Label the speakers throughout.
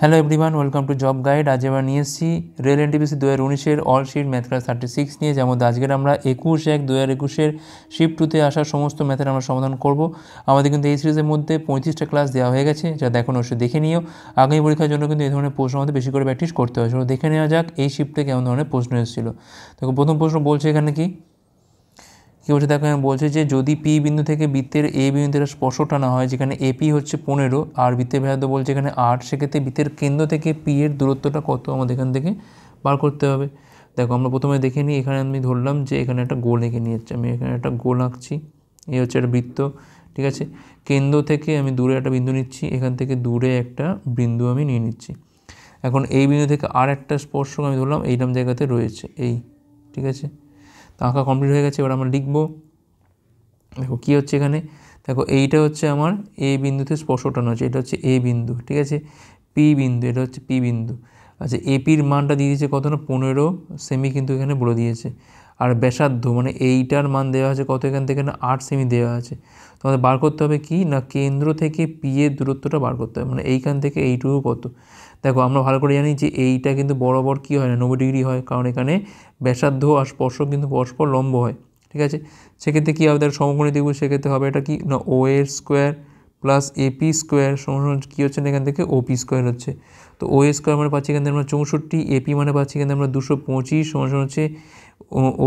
Speaker 1: Hello everyone, welcome to Job Guide. আজ আমরা নিয়ে এসেছি রেল এনটিপিসি 2019-এর অল শিট ম্যাথ ক্লাস 36 নিয়ে, যেমন আজকের আমরা 21/1/2021-এর শিফট 2-তে আসা সমস্ত ম্যাথের আমরা সমাধান করব। আমাদের কিন্তু এই সিরিজের মধ্যে 35টা ক্লাস দেওয়া হয়ে গেছে, যা দেখুন অবশ্যই দেখে নিও। আগামী পরীক্ষার জন্য কিন্তু এই ধরনের প্রশ্ন আমাদের বেশি করে প্র্যাকটিস করতে হয়। সেগুলো দেখে নেওয়া যাক এই শিফটে কেমন ধরনের প্রশ্ন এসেছিল। দেখো প্রথম প্রশ্ন বলছে এখানে কি বলছে, দেখো বলছে যে যদি পি বিন্দু থেকে বৃত্তের এ বিন্দুতে স্পর্শ টানা হয়, যেখানে এপি হচ্ছে 15 আর বৃত্তের ব্যাসার্ধ বলছে এখানে 8, সেক্ষেত্রে বৃত্তের কেন্দ্র থেকে পি এর দূরত্বটা কত আমাদের এখান থেকে বার করতে হবে। দেখো আমরা প্রথমে দেখে নিই, এখানে আমি ধরলাম যে এখানে একটা গোল এঁকে নিয়েছি, আমি এখানে একটা গোল আঁকছি, এই হচ্ছে একটা বৃত্ত, ঠিক আছে। কেন্দ্র থেকে আমি দূরে একটা বিন্দু নিচ্ছি, এখান থেকে দূরে একটা বিন্দু আমি নিয়ে নিচ্ছি। এখন এই বিন্দু থেকে আর একটা স্পর্শক আমি ধরলাম এইরকম জায়গাতে রয়েছে, এই, ঠিক আছে। আঁকা কমপ্লিট হয়ে গেছে, এবার আমরা লিখব। দেখো কী হচ্ছে এখানে, দেখো এইটা হচ্ছে আমার এ বিন্দুতে স্পর্শ টানো হচ্ছে, এটা হচ্ছে এ বিন্দু, ঠিক আছে। পি বিন্দু, এটা হচ্ছে পি বিন্দু। আচ্ছা, এপির মানটা দিয়ে দিয়েছে কত না 15 সেমি, কিন্তু এখানে বলে দিয়েছে। আর ব্যাসার্ধ মানে এইটার মান দেওয়া আছে কত, এখান থেকে না 8 সেমি দেওয়া আছে। তোমাদের বার করতে হবে কি না, কেন্দ্র থেকে পি এর দূরত্বটা বার করতে হবে, মানে এইখান থেকে এইটুকু কত। দেখো আমরা ভালো করে জানি যে এইটা কিন্তু বরাবর কী হয় না 90 ডিগ্রি হয়, কারণ এখানে ব্যাসার্ধ আর স্পর্শক কিন্তু পরস্পর লম্ব হয়, ঠিক আছে। সেক্ষেত্রে কী হবে, তার সমকোণী দেখব, সেক্ষেত্রে হবে এটা কি না ও এর স্কোয়ার প্লাস এপি স্কোয়ার সমান কী হচ্ছে না এখান থেকে ওপি স্কোয়ার হচ্ছে। তো ও এর স্কোয়ার মানে পাচ্ছি এখান থেকে আমরা 64, এপি মানে পাচ্ছি এখান থেকে আমরা 225 সমান হচ্ছে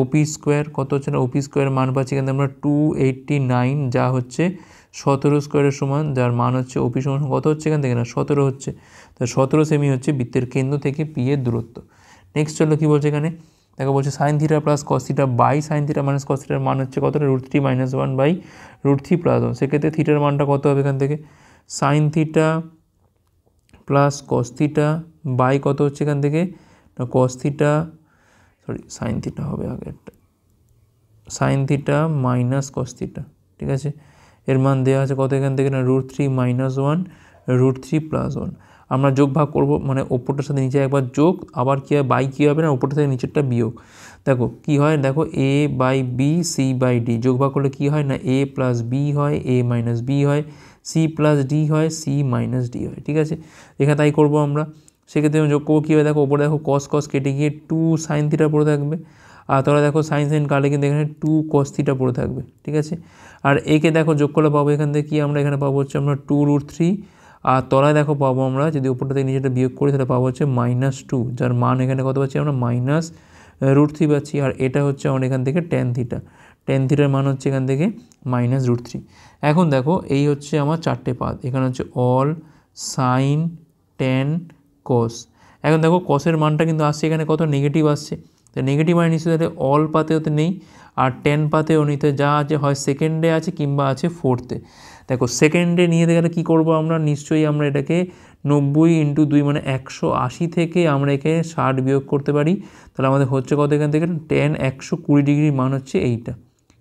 Speaker 1: ওপি স্কোয়ার কত হচ্ছে না, ওপি স্কোয়ার মান পাচ্ছি এখান থেকে আমরা 289, যা হচ্ছে 17 স্কোয়ারের সমান, যার মান হচ্ছে ওপি সমান কত হচ্ছে এখান থেকে না 17 হচ্ছে। তো 17 সেমি হচ্ছে বৃত্তের কেন্দ্র থেকে পি এর দূরত্ব। নেক্সট চলো কী বলছে এখানে, দেখো বলছে sine theta plus cos theta by sine theta minus cos থিটার মান হচ্ছে কতটা √3 - 1 বাই √3 + 1। সেক্ষেত্রে থিটার মানটা কত হবে এখান থেকে, sine theta plus cos theta by কত হচ্ছে এখান থেকে না কস থিটা, সাইন থিটা হবে আগে একটা, sign theta minus cos theta, ঠিক আছে। এর মান দেওয়া আছে কত এখান থেকে না √3 - 1 √3 + 1। আমরা যোগ ভাগ করবো, মানে ওপরটার সাথে নিচে একবার যোগ, আবার কী হয় বাই কী হবে না ওপরটা থেকে নিচেরটা বিয়োগ। দেখো কী হয়, দেখো A by B C by D যোগ ভাগ করলে কী হয় না এ প্লাস বি হয়, এ মাইনাস বি হয়, সি প্লাস ডি হয়, সি মাইনাস ডি হয়, ঠিক আছে। এখানে তাই করবো আমরা। সেক্ষেত্রে আমি যোগ করবো কী হয়, দেখো ওপরে দেখো কস কস কেটে গিয়ে 2 সাইন থিটা পড়ে থাকবে, আর তোরা দেখো সাইন সাইন কাটলে কিন্তু এখানে 2 কস থিটা পড়ে থাকবে, ঠিক আছে। আর একে দেখো যোগ করলে পাবো এখান থেকে কি আমরা এখানে পাবো হচ্ছে আমরা 2√3, আর তলায় দেখো পাবো আমরা যদি উপরটা থেকে নিচেটা বিয়োগ করি তাহলে পাবো হচ্ছে -2, যার মান এখানে কত পাচ্ছি আমরা -√3 পাচ্ছি। আর এটা হচ্ছে আমরা এখান থেকে ট্যান থিটার মান হচ্ছে এখান থেকে -√3। এখন দেখো এই হচ্ছে আমার চারটে পাত, এখানে হচ্ছে অল, সাইন, ট্যান, কস। এখন দেখো কসের মানটা কিন্তু আসছে এখানে কত নেগেটিভ আসছে, তো নেগেটিভ মানে নিশ্চয়ই তাহলে অল পাতেও তো নেই আর 10 পাতেও নেই, তো যা আছে হয় সেকেন্ডে আছে কিংবা আছে ফোর্থে। দেখো সেকেন্ডে নিয়ে গেলে কী করবো আমরা, নিশ্চয়ই আমরা এটাকে 90 × 2 মানে 180 থেকে আমরা একে 60 বিয়োগ করতে পারি, তাহলে আমাদের হচ্ছে কত এখান থেকে tan 120 ডিগ্রির মান হচ্ছে এইটা,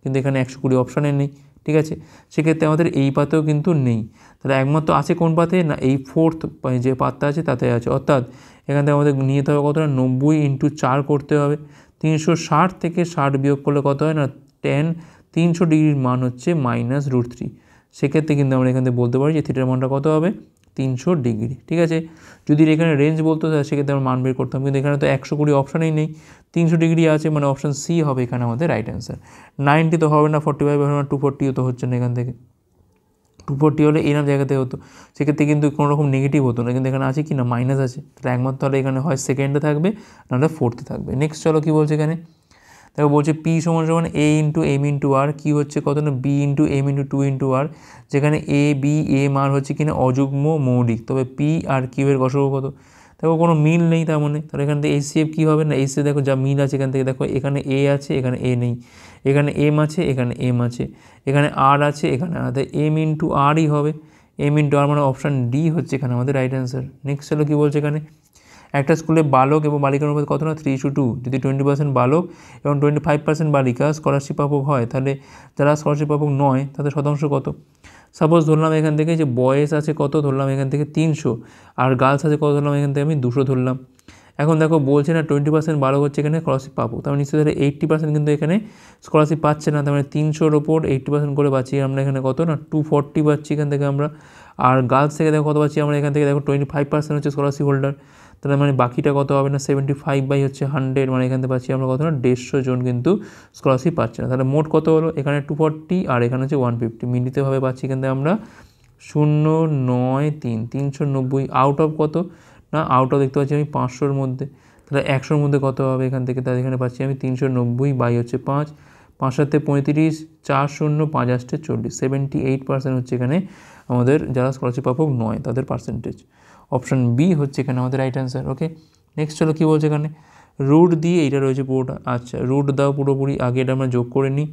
Speaker 1: কিন্তু এখানে 120 অপশানে নেই, ঠিক আছে। সেক্ষেত্রে আমাদের এই পাতেও কিন্তু নেই, তাহলে একমাত্র আছে কোন পাতে না এই ফোর্থ যে পাতটা আছে তাতে আছে, অর্থাৎ এখান থেকে আমাদের নিয়ে যেতে হবে কতটা 90 × 4 করতে হবে। 360 থেকে 60 বিয়োগ করলে কত হয় না tan 300 ডিগ্রির মান হচ্ছে -√3। সেক্ষেত্রে কিন্তু আমরা এখান থেকে বলতে পারি যে থিটার মানটা কত হবে 300 ডিগ্রি, ঠিক আছে। যদি এখানে রেঞ্জ বলতো তাহলে সেক্ষেত্রে আমরা মান বের করতাম, কিন্তু এখানে তো 120 অপশানেই নেই, 300 ডিগ্রি আছে, মানে অপশান সি হবে এখানে আমাদের রাইট অ্যান্সার। 90 তো হবে না, 45 হবে না, 240 তো হচ্ছে না এখান থেকে, 240 হলে এরকম জায়গাতে হতো, সেক্ষেত্রে কিন্তু কোনো রকম নেগেটিভ হতো না, কিন্তু এখানে আছে কি না মাইনাস আছে, তাহলে একমাত্র হলে এখানে হয় সেকেন্ডে থাকবে নাহলে ফোর্থে থাকবে। নেক্সট চলো কী বলছে এখানে, দেখো বলছে পি সমান a × m × r, কী হচ্ছে কত না b × m × 2 × r, যেখানে এ বি এম আর হচ্ছে কিনা অযুগ্ম মৌলিক, তবে পি আর কিউয়ের গসক কত। দেখো কোনো মিল নেই, তার মানে তাহলে এখান থেকে HCF কী হবে না, HCF দেখো যা মিল আছে এখান থেকে, দেখো এখানে এ আছে এখানে এ নেই, এখানে এম আছে এখানে এম আছে, এখানে আর আছে এখানে আর, তাই m × rই হবে, m × r মানে অপশান ডি হচ্ছে এখানে আমাদের রাইট অ্যান্সার। নেক্সট চলো কী বলছে এখানে, একটা স্কুলে বালক এবং বালিকার অনুপাত কত না 3:2, যদি 20% বালক এবং 25% বালিকা স্কলারশিপ প্রাপক হয়, তাহলে যারা স্কলারশিপ প্রাপক নয় তাদের শতাংশ কত। সাপোজ ধরলাম এখান থেকে যে বয়েজ আছে কত, ধরলাম এখান থেকে 300, আর গার্লস আছে কত ধরলাম এখান থেকে আমি 200 ধরলাম। এখন দেখো বলছে না 20% বালক হচ্ছে এখানে স্কলারশিপ পাবো, তার নিশ্চয়ই তাহলে 80% কিন্তু এখানে স্কলারশিপ পাচ্ছে না, তার মানে 300-র ওপর 80% করে পাচ্ছি আমরা এখানে কত না 240 পাচ্ছি এখান থেকে আমরা। আর গার্লস থেকে দেখো কত পাচ্ছি আমরা এখান থেকে দেখো 25% হচ্ছে স্কলারশিপ হোল্ডার, তাহলে মানে বাকিটা কত হবে না 75/100, মানে এখান থেকে পাচ্ছি আমরা কত না 150 জন কিন্তু স্কলারশিপ পাচ্ছে না। তাহলে মোট কত হলো এখানে 240 আর এখানে হচ্ছে 150, মিলিতভাবে পাচ্ছি এখান থেকে আমরা 093 আউট অফ কত না আউট অফ দেখতে পাচ্ছি আমি 500-র মধ্যে, তাহলে 100-র মধ্যে কত হবে এখান থেকে, তাহলে এখানে পাচ্ছি আমি 390/5, 5 35, 4 0 5 8 40, 78% হচ্ছে এখানে আমাদের যারা স্কলারশিপ প্রাপক নয় তাদের পার্সেন্টেজ। অপশান বি হচ্ছে এখানে আমাদের রাইট অ্যান্সার। ওকে, নেক্সট চলো কী বলছে এখানে, রুট দিয়ে এইটা রয়েছে পুরোটা। আচ্ছা, রুট দাও পুরোপুরি, আগে এটা আমরা যোগ করে নিই।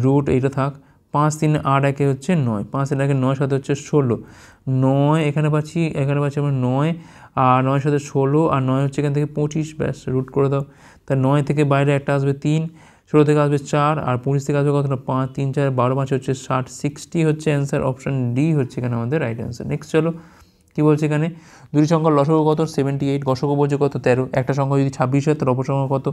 Speaker 1: রুট এইটা থাক, 5 3 8 1 হচ্ছে 9, 5 3 1 9 7 হচ্ছে 16, 9 এখানে পাচ্ছি আমরা 9, আর 9 7 16, আর 9 হচ্ছে এখান থেকে 25, ব্যাস রুট করে দাও। তা 9 থেকে বাইরে একটা আসবে 3, 16 থেকে আসবে 4, আর 25 থেকে আসবে কত না 5, 3 4 12 5 হচ্ছে 60, 60 হচ্ছে অ্যান্সার। অপশান ডি হচ্ছে এখানে আমাদের রাইট অ্যান্সার। নেক্সট চলো কী বলছে এখানে, দুটি সংখ্যার লসগু কত 78, গসগু বলছে কত 13, একটা সংখ্যা যদি 26 হয় তার অপসংখ্যা কত।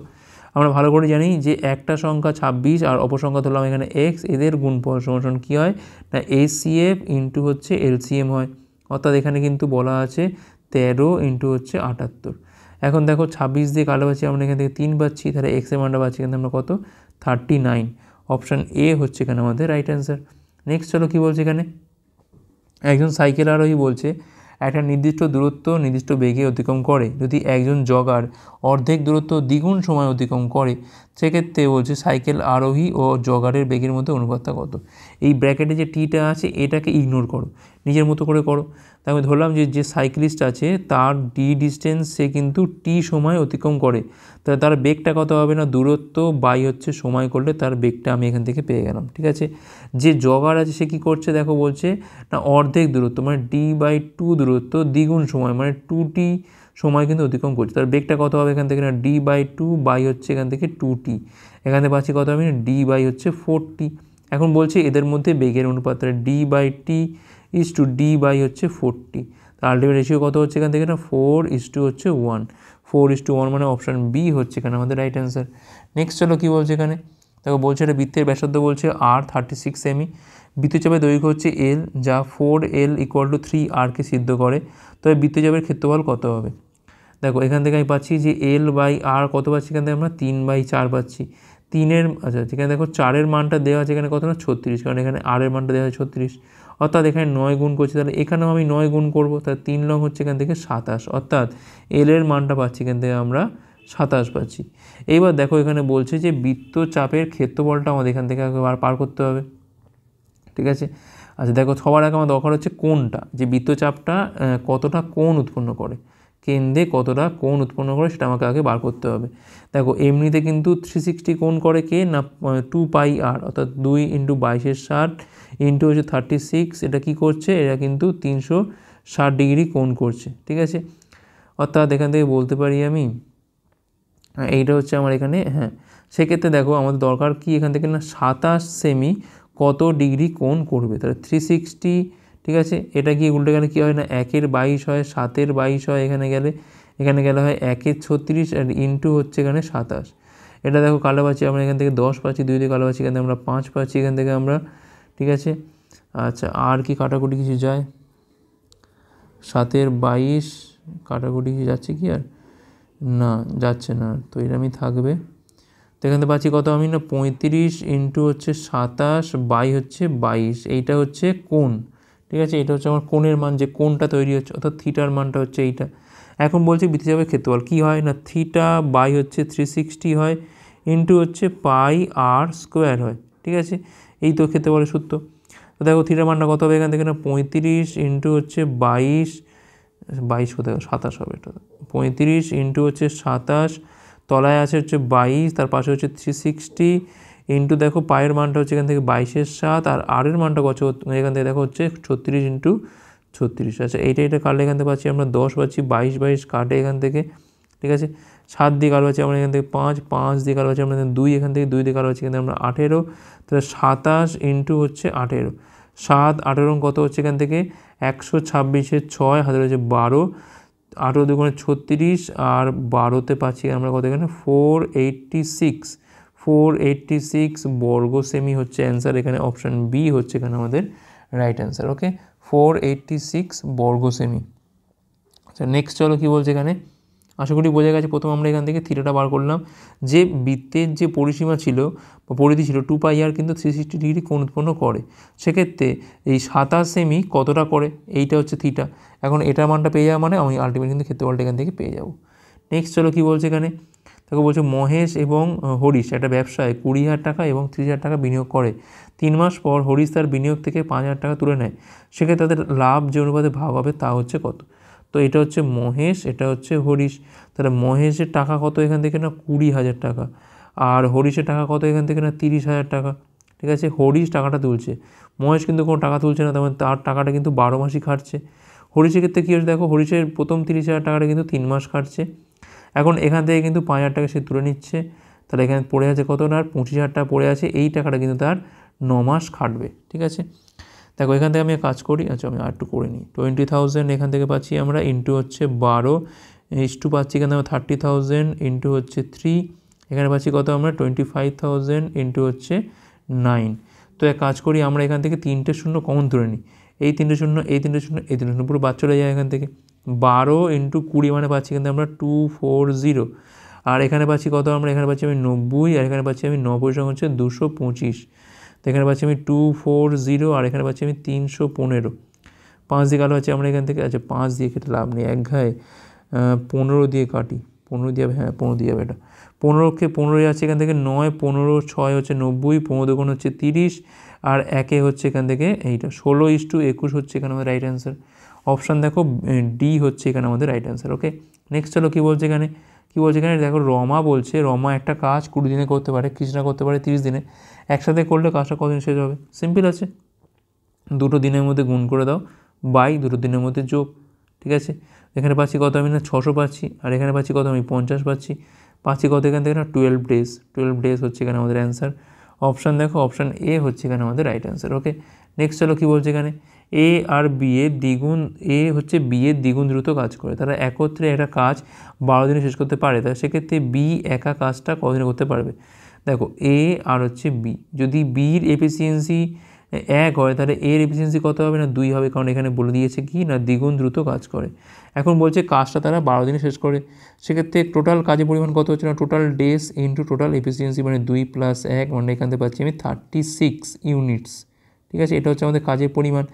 Speaker 1: আমরা ভালো করে জানি যে একটা সংখ্যা 26 আর অপসংখ্যা ধরলাম এখানে x, এদের গুণফল সমান কী হয় না ACF ইন্টু হচ্ছে LCM হয়, অর্থাৎ এখানে কিন্তু বলা আছে 13 ইন্টু হচ্ছে 78। এখন দেখো 26 দিয়ে কালো পাচ্ছি আমরা এখান থেকে 3 পাচ্ছি, তাহলে x এর মানটা পাচ্ছি এখানে আমরা কত 39। অপশান এ হচ্ছে এখানে আমাদের রাইট অ্যান্সার। নেক্সট চলো কী বলছে এখানে, একজন সাইকেল আরোহী বলছে একটা নির্দিষ্ট দূরত্ব নির্দিষ্ট বেগে অতিক্রম করে, যদি একজন জগার অর্ধেক দূরত্ব দ্বিগুণ সময় অতিক্রম করে সেক্ষেত্রে বলছে সাইকেল আরোহী ও জগারের বেগের মধ্যে অনুপাতটা কত। এই ব্র্যাকেটে যে টিটা আছে এটাকে ইগনোর করো, নিজের মতো করে করো। তাই আমি ধরলাম যে সাইক্লিস্ট আছে তার ডি ডিস্টেন্স সে কিন্তু টি সময় অতিক্রম করে, তাহলে তার বেগটা কত হবে না দূরত্ব বাই হচ্ছে সময় করলে তার বেগটা আমি এখান থেকে পেয়ে গেলাম। ঠিক আছে, যে জগার আছে সে কী করছে দেখো বলছে না অর্ধেক দূরত্ব মানে d/2 দূরত্ব দ্বিগুণ সময় মানে 2t সময় কিন্তু অতিক্রম করছে, তার বেগটা কত হবে এখান থেকে না d/2 বাই হচ্ছে এখান থেকে 2t, এখানে পাচ্ছি কত হবে না d বাই হচ্ছে 4t। এখন বলছে এদের মধ্যে বেগের অনুপাত d/t is two d by হচ্ছে 4t, তার আলটিমেট রেশিও কত হচ্ছে এখান থেকে না 4:1, 4:1 মানে অপশান বি হচ্ছে এখানে আমাদের রাইট অ্যান্সার। নেক্সট চলো কী বলছে এখানে, দেখো বলছে এটা বৃত্তের ব্যাসার্ধ বলছে r36 সেমি, বৃত্তচাপের দৈর্ঘ্য হচ্ছে l, যা 4l = 3r-কে সিদ্ধ করে, তবে বৃত্তচাপের ক্ষেত্রফল কত হবে। দেখো এখান থেকে আমি পাচ্ছি যে l/r কত পাচ্ছি এখান থেকে আমরা 3/4 পাচ্ছি, 3-এর আচ্ছা এখানে দেখো 4-এর মানটা দেওয়া আছে এখানে কত না 36, কারণ এখানে r-এর মানটা দেওয়া আছে 36, অর্থাৎ এখানে 9 গুণ করছি, তাহলে এখানেও আমি 9 গুণ করবো, তাহলে 3 লং হচ্ছে এখান থেকে 27, অর্থাৎ l-এর মানটা পাচ্ছি এখান থেকে আমরা 27 পাচ্ছি। এইবার দেখো এখানে বলছে যে বৃত্তচাপের ক্ষেত্রফলটা আমাদের এখান থেকে পার করতে হবে। ঠিক আছে, আচ্ছা দেখো সবার আগে আমার দরকার হচ্ছে কোণটা, যে বৃত্তচাপটা কতটা কোণ উৎপন্ন করে, কেন্দ্রে কতটা কোণ উৎপন্ন করে সেটা আমাকে আগে বার করতে হবে। দেখো এমনিতে কিন্তু 360 কোণ করে কে না 2πr, অর্থাৎ 2 × 22/60 ইন্টু হচ্ছে 36, এটা কি করছে এটা কিন্তু 360 ডিগ্রি কোণ করছে। ঠিক আছে, অর্থাৎ এখান থেকে বলতে পারি আমি এইটা হচ্ছে আমার এখানে সেক্ষেত্রে দেখো আমাদের দরকার কি এখান থেকে না 27 সেমি কত ডিগ্রি কোণ করবে, তাহলে 360। ঠিক আছে, এটা কি উল্টে গেলে কী হয় না 1-এর 22 হয়, 7-এর 22 হয়, এখানে গেলে হয় 1-এর 36 আর ইন্টু হচ্ছে এখানে 27। এটা দেখো কালো পাচ্ছি আমরা এখান থেকে 10 পাচ্ছি, 2 দিয়ে কালো পাচ্ছি এখান থেকে আমরা 5 পাচ্ছি এখান থেকে আমরা। ঠিক আছে, আচ্ছা আর কি কাটাকুটি কিছু যায়, 7-এর 22 কাটাকুটি কিছু যাচ্ছে কি আর না যাচ্ছে না, তো এরকমই থাকবে। তো এখান থেকে পাচ্ছি কত আমি না 35 ইন্টু হচ্ছে 27 বাই হচ্ছে 22, এইটা হচ্ছে কোণ। ঠিক আছে, এটা হচ্ছে আমার কোণের মান, যে কোণটা তৈরি হচ্ছে, অর্থাৎ থিটার মানটা হচ্ছে এইটা। এখন বলছি বৃত্তচাপের ক্ষেত্রফল কী হয় না থিটা বাই হচ্ছে 360 হয় ইন্টু হচ্ছে πr² হয়। ঠিক আছে, এই তো ক্ষেত্রফলের সূত্র। তো দেখো থিটার মানটা কত হবে এখান থেকে না 35 ইন্টু হচ্ছে 22 কোথায় 27 হবে, এটা 35 ইন্টু হচ্ছে 27, তলায় আছে হচ্ছে 22, তার পাশে হচ্ছে 360 ইন্টু দেখো পায়ের মানটা হচ্ছে এখান থেকে 22/7, আর r-এর মানটা কত এখান থেকে দেখো হচ্ছে 36 ইন্টু 36। আচ্ছা এইটা কাটলে এখান থেকে পাচ্ছি আমরা 10 পাচ্ছি, 22 কাটে এখান থেকে। ঠিক আছে, 7 দিয়ে কাটে পাচ্ছি আমরা এখান থেকে 5 দিয়ে কাটে পাচ্ছি আমরা 2, এখান থেকে 2 দিয়ে কাটে পাচ্ছি এখান থেকে আমরা 18, তাহলে 27 ইন্টু হচ্ছে 18, 7 18 কত হচ্ছে এখান থেকে 126-এর 6 হাতে হচ্ছে 12, 18 দুগুণে 36 আর 12তে পাচ্ছি আমরা কত এখানে 486 বর্গ সেমি হচ্ছে অ্যান্সার। এখানে অপশান বি হচ্ছে এখানে আমাদের রাইট অ্যান্সার। ওকে, 486 বর্গ সেমি। আচ্ছা নেক্সট চলো কী বলছে এখানে, আশা করি বোঝা গেছে। প্রথম আমরা এখান থেকে থিটাটা বার করলাম, যে বৃত্তের যে পরিসীমা ছিল বা পরিধি ছিল 2πr কিন্তু 360 ডিগ্রি কোণ উৎপন্ন করে, সেক্ষেত্রে এই 27 সেমি কতটা করে, এইটা হচ্ছে থিটা। এখন এটার মানটা পেয়ে যাওয়া মানে আমি আলটিমেট কিন্তু ক্ষেত্রফলটা এখান থেকে পেয়ে যাবো। নেক্সট চলো কী বলছে এখানে, তাকে বলছে মহেশ এবং হরিশ একটা ব্যবসায় 20,000 টাকা এবং 30,000 টাকা বিনিয়োগ করে। 3 মাস পর হরিশ তার বিনিয়োগ থেকে 5,000 টাকা তুলে নেয়, সেক্ষেত্রে তাদের লাভ যে অনুপাতে ভাগ হবে তা হচ্ছে কত। তো এটা হচ্ছে মহেশ, এটা হচ্ছে হরিশ। তাহলে মহেশের টাকা কত এখান থেকে না 20,000 টাকা, আর হরিশের টাকা কত এখান থেকে না 30,000 টাকা। ঠিক আছে, হরিশ টাকাটা তুলছে, মহেশ কিন্তু কোনো টাকা তুলছে না, তেমন তার টাকাটা কিন্তু 12 মাসই খাটছে। হরিশের ক্ষেত্রে কী হচ্ছে দেখো, হরিশের প্রথম 30,000 টাকাটা কিন্তু 3 মাস খাটছে। এখন এখান থেকে কিন্তু 5,000 টাকা সে তুলে নিচ্ছে, তাহলে এখানে পড়ে আছে কত না 25,000 টাকা পড়ে আছে, এই টাকাটা কিন্তু তার 9 মাস খাটবে। ঠিক আছে, দেখো এখান থেকে আমি কাজ করি। আচ্ছা আমি আর একটু করে নিই। 20,000 এখান থেকে পাচ্ছি আমরা, ইন্টু হচ্ছে 12 ইস্টু পাচ্ছি এখানে আমরা 30,000 ইন্টু হচ্ছে 3, এখানে পাচ্ছি কত আমরা 25,000 ইন্টু হচ্ছে 9। তো এক কাজ করি আমরা এখান থেকে 3টে শূন্য কমন ধরে নিই, এই 3টে শূন্য, এই 3টে শূন্য, এই 3টে শূন্য পুরো বাদ চলে যায় এখান থেকে। 12 ইন্টু 20 মানে পাচ্ছি কিন্তু আমরা 240, আর এখানে পাচ্ছি কত আমরা, এখানে পাচ্ছি আমি 90, আর এখানে পাচ্ছি আমি 90 সঙ্গে হচ্ছে 225, তো এখানে পাচ্ছি আমি 240, আর এখানে পাচ্ছি আমি 315। 5 দিয়ে কাটা হচ্ছে আমরা এখান থেকে, আচ্ছা 5 দিয়ে কেটে লাভ নেই, এক ঘায়ে 15 দিয়ে কাটি, 15 দিয়ে যাবে, হ্যাঁ 15 দিয়ে যাবে, এটা 15কে 15 যাচ্ছে এখান থেকে 9, 15 6 হচ্ছে 90, 15 দুগুণ হচ্ছে 30, আর একে হচ্ছে এখান থেকে এইটা 16:21 হচ্ছে এখানে আমাদের রাইট অ্যান্সার। অপশান দেখো ডি হচ্ছে এখানে আমাদের রাইট অ্যান্সার। ওকে, নেক্সট চলো কী বলছে এখানে, কী বলছে এখানে দেখো, রমা বলছে রমা একটা কাজ 20 দিনে করতে পারে, কৃষ্ণা করতে পারে 30 দিনে, একসাথে করলে কাজটা কতদিন শেষ হবে। সিম্পল আছে, দুটো দিনের মধ্যে গুণ করে দাও বাই দুটো দিনের মধ্যে যোগ। ঠিক আছে, এখানে পাচ্ছি কত আমি না 600 পাচ্ছি, আর এখানে পাচ্ছি কত আমি 50 পাচ্ছি, পাচ্ছি কত এখান থেকে না 12 ডেজ। 12 ডেজ হচ্ছে এখানে আমাদের অ্যান্সার। অপশান দেখো, অপশান এ হচ্ছে এখানে আমাদের রাইট অ্যান্সার। ওকে, নেক্সট চলো কী বলছে এখানে, এ আর বি এর দ্বিগুণ, এ হচ্ছে বি এর দ্বিগুণ দ্রুত কাজ করে, তারা একত্রে একটা কাজ 12 দিনে শেষ করতে পারে, তাহলে সেক্ষেত্রে বি একা কাজটা কতদিনে করতে পারবে। দেখো এ আর হচ্ছে বি, যদি বির এফিসিয়েন্সি 1 হয় তাহলে এর এফিসিয়েন্সি কত হবে না 2 হবে, কারণ এখানে বলে দিয়েছে কি না দ্বিগুণ দ্রুত কাজ করে। এখন বলছে কাজটা তারা 12 দিনে শেষ করে, সেক্ষেত্রে টোটাল কাজের পরিমাণ কত হচ্ছে না total days into total efficiency মানে 2 + 1 মানে এখান থেকে পাচ্ছি আমি 36 ইউনিটস। ঠিক আছে, এটা হচ্ছে আমাদের কাজের পরিমাণ।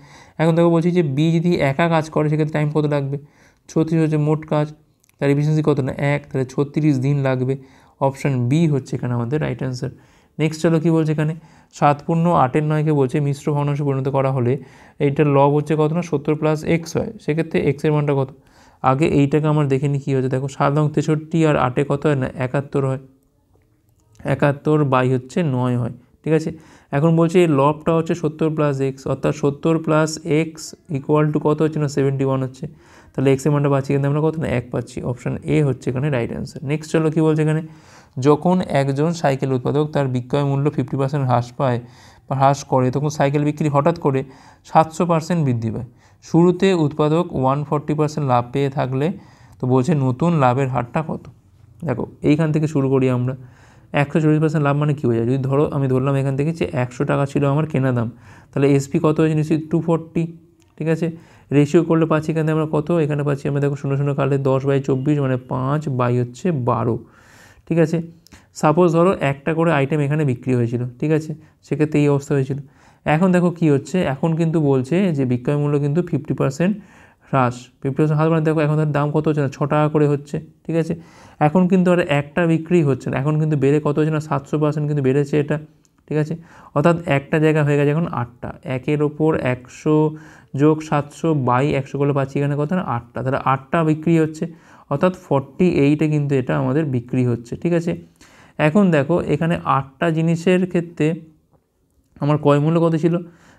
Speaker 1: এখন দেখো বলছি যে বি যদি একা কাজ করে সেক্ষেত্রে টাইম কত লাগবে, 36 হচ্ছে মোট কাজ, তার এফিসিয়েন্সি কত না 1, তাহলে 36 দিন লাগবে। অপশান বি হচ্ছে এখানে আমাদের রাইট অ্যান্সার। নেক্সট চলো কী বলছে এখানে, 7 পূর্ণ 8-এর 9কে বলছে মিশ্র ভগ্নাংশে পরিণত করা হলে এইটার লব হচ্ছে কত না 70 + x হয়, সেক্ষেত্রে এক্সের মানটা কত। আগে এইটাকে আমার দেখে নিই কী হচ্ছে, দেখো 7 এবং 63 আর 8-এ কত হয় না 71 হয়, 71 বাই হচ্ছে 9 হয়। ঠিক আছে, এখন বলছি এই লবটা হচ্ছে 70 + x, অর্থাৎ 70 + x = কত হচ্ছে না 71 হচ্ছে, তাহলে এক্সের মানটা পাচ্ছি কিন্তু আমরা কত না 1 পাচ্ছি। অপশান এ হচ্ছে এখানে রাইট অ্যান্সার। নেক্সট চলো কী বলছে এখানে, যখন একজন সাইকেল উৎপাদক তার বিক্রয় মূল্য 50% হ্রাস পায় বা হ্রাস করে, তখন সাইকেল বিক্রি হঠাৎ করে 700% বৃদ্ধি পায়। শুরুতে উৎপাদক 140% লাভ পেয়ে থাকলে, তো বলছে নতুন লাভের হারটা কত। দেখো এইখান থেকে শুরু করি আমরা, 140% লাভ মানে কী হয়ে যায়, যদি ধরো আমি ধরলাম এখান থেকে যে 100 টাকা ছিল আমার কেনা দাম, তাহলে এসপি কত হয়েছে নিশ্চয়ই 240। ঠিক আছে, রেশিও করলে পাচ্ছি এখানে আমরা কত, এখানে পাচ্ছি আমরা দেখো 0 কাটলে 10/24 মানে 5 বাই হচ্ছে 12। ঠিক আছে, সাপোজ ধরো একটা করে আইটেম এখানে বিক্রি হয়েছিল, ঠিক আছে, সেক্ষেত্রে এই অবস্থা হয়েছিল। এখন দেখো কি হচ্ছে, এখন কিন্তু বলছে যে বিক্রয় মূল্য কিন্তু 50% হ্রাস, 50% হ্রাস মানে দেখো এখন তার দাম কত হচ্ছে না 6 টাকা করে হচ্ছে। ঠিক আছে, এখন কিন্তু আর একটা বিক্রি হচ্ছে না, এখন কিন্তু বেড়ে কত হচ্ছে না 700% কিন্তু বেড়েছে এটা। ঠিক আছে, অর্থাৎ একটা জায়গা হয়ে গেছে এখন 8টা, 1-এর ওপর 100 যোগ 700 বাই 100 করলে পাচ্ছি এখানে কত না 8টা, তাহলে 8টা বিক্রি হচ্ছে, অর্থাৎ 48-এ কিন্তু এটা আমাদের বিক্রি হচ্ছে। ঠিক আছে, এখন দেখো এখানে 8টা জিনিসের ক্ষেত্রে আমার ক্রয় মূল্য কত ছিল,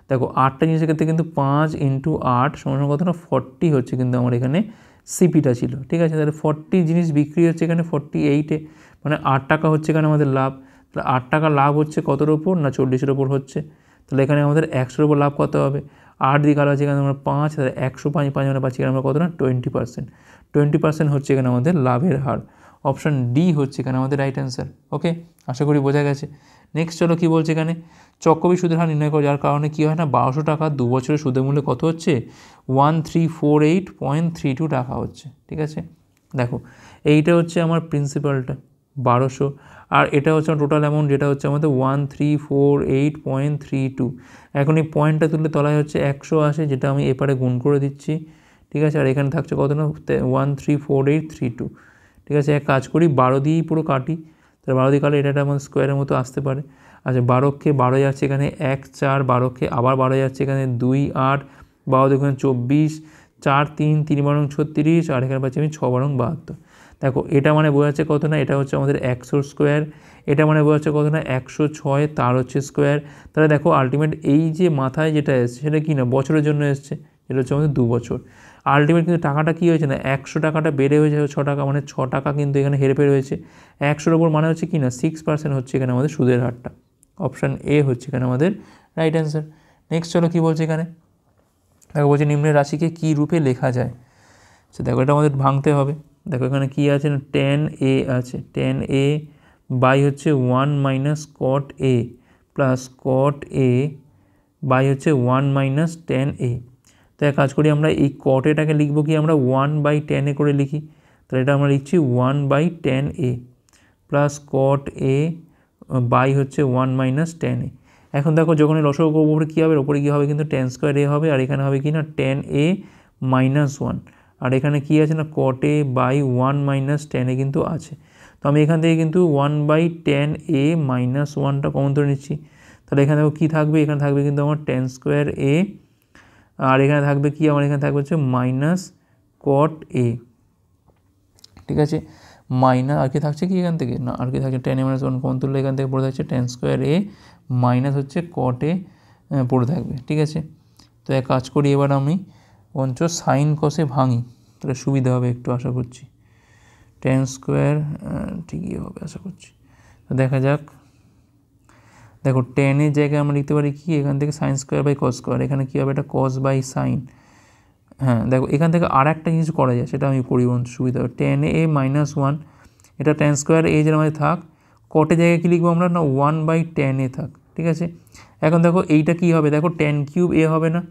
Speaker 1: দেখো 8টা জিনিসের ক্ষেত্রে কিন্তু 5 × 8 সমান কত না 40 হচ্ছে কিন্তু আমার এখানে সিপিটা ছিল। ঠিক আছে, তাহলে 40 জিনিস বিক্রি হচ্ছে এখানে 48-এ, মানে 8 টাকা হচ্ছে এখানে আমাদের লাভ। তাহলে 8 টাকা লাভ হচ্ছে কতর ওপর না 40-এর ওপর হচ্ছে, তাহলে এখানে আমাদের 100-এর ওপর লাভ কত হবে, 8 দিয়ে কালো আছে এখানে আমরা 5, তাহলে 105 মানে পাচ্ছি এখানে আমরা কত না 20%। 20% হচ্ছে এখানে আমাদের লাভের হার। অপশান ডি হচ্ছে এখানে আমাদের রাইট অ্যান্সার। ওকে, আশা করি বোঝা গেছে। নেক্সট চলো কী বলছে এখানে, চক্রবৃদ্ধি সুদের হার নির্ণয় করো, যার কারণে কী হয় না 1200 টাকা 2 বছরের সুদের মূল্য কত হচ্ছে 1348.32 টাকা হচ্ছে। ঠিক আছে, দেখো এইটা হচ্ছে আমার প্রিন্সিপালটা 1200, আর এটা হচ্ছে আমার টোটাল অ্যামাউন্ট যেটা হচ্ছে আমাদের 1348.32। এখন এই পয়েন্টটা তুললে তলায় হচ্ছে 100 আসে, যেটা আমি এপারে গুণ করে দিচ্ছি। ঠিক আছে, আর এখানে থাকছে কত না 134832। ঠিক আছে, এক কাজ করি 12 দিয়েই পুরো কাটি, তাহলে 12 দিয়ে কাটলে এটা আমাদের স্কোয়ারের মতো আসতে পারে। আচ্ছা 12কে 12 যাচ্ছে এখানে 1 4, 12কে আবার 12 যাচ্ছে এখানে 2 8, 12 দেখুন 24, 4 3 3 12 36, আর এখানে পাচ্ছি আমি 6 12 72। দেখো এটা মানে বোঝা যাচ্ছে কত না, এটা হচ্ছে আমাদের 100 স্কোয়ার, এটা মানে বোঝা যাচ্ছে কত না 106 তার হচ্ছে স্কোয়ার। তাহলে দেখো আলটিমেট এই যে মাথায় যেটা এসছে সেটা কি না বছরের জন্য এসছে, এটা হচ্ছে আমাদের 2 বছর। আলটিমেট কিন্তু টাকাটা কী হয়েছে না 100 টাকাটা বেড়ে হয়েছে 6 টাকা, মানে 6 টাকা কিন্তু এখানে হেরফের হয়েছে। 100-র ওপর মানে হচ্ছে কি না 6% হচ্ছে এখানে আমাদের সুদের হারটা। অপশান এ হচ্ছে এখানে আমাদের রাইট অ্যান্সার। নেক্সট চলো কী বলছে এখানে, দেখো বলছে নিম্নের রাশিকে কী রূপে লেখা যায়। আচ্ছা দেখো এটা আমাদের ভাঙতে হবে। দেখো এখানে কী আছে না tan a আছে, tan a বাই হচ্ছে 1 minus cot a plus cot a by হচ্ছে 1 মাইনাস tan a। তো এক কাজ করি আমরা এই cot এটাকে লিখবো কি আমরা 1/tan a করে লিখি, তাহলে এটা আমরা লিখছি 1/tan a plus cot a by হচ্ছে 1 মাইনাস tan a। এখন দেখো যখন এই লসাগু করবো উপরে কী হবে, ওপরে কী হবে কিন্তু tan স্কোয়ার a হবে, আর এখানে হবে কি না tan a মাইনাস 1, আর এখানে কী আছে না cot a by 1 minus tan a কিন্তু আছে। তো আমি এখান থেকে কিন্তু 1/tan a মাইনাস 1টা কমন ধরে নিচ্ছি, তাহলে এখানে দেখো কী থাকবে, এখানে থাকবে কিন্তু আমার tan স্কোয়ার a, আর এখানে থাকবে কি আমার এখানে থাকবে হচ্ছে মাইনাস cot a। ঠিক আছে, মাইনাস আর কি থাকছে কি এখান থেকে না, আর কি থাকছে tan a মাইনাস 1 কমন তুললে এখান থেকে পড়ে থাকছে tan স্কোয়ার a মাইনাস হচ্ছে cot a পড়ে থাকবে। ঠিক আছে, তো এক কাজ করি এবার আমি বঞ্চ সাইন কসে ভাঙি, তাহলে সুবিধা হবে একটু আশা করছি। tan স্কোয়ার ঠিকই হবে আশা করছি। তো দেখা যাক, দেখো tan এর জায়গায় আমরা লিখতে পারি কি এখান থেকে sine square by cos square, এখানে কী হবে এটা কস বাই সাইন। হ্যাঁ দেখো এখান থেকে আর একটা জিনিস করা যায়, সেটা আমি করি বন্ধু সুবিধা হবে। tan a মাইনাস 1, এটা tan স্কোয়ার a যেন আমাদের থাক, কটের জায়গায় কী লিখবো আমরা না 1/tan a থাক। ঠিক আছে, এখন দেখো এইটা কী হবে, দেখো tan কিউব a হবে না,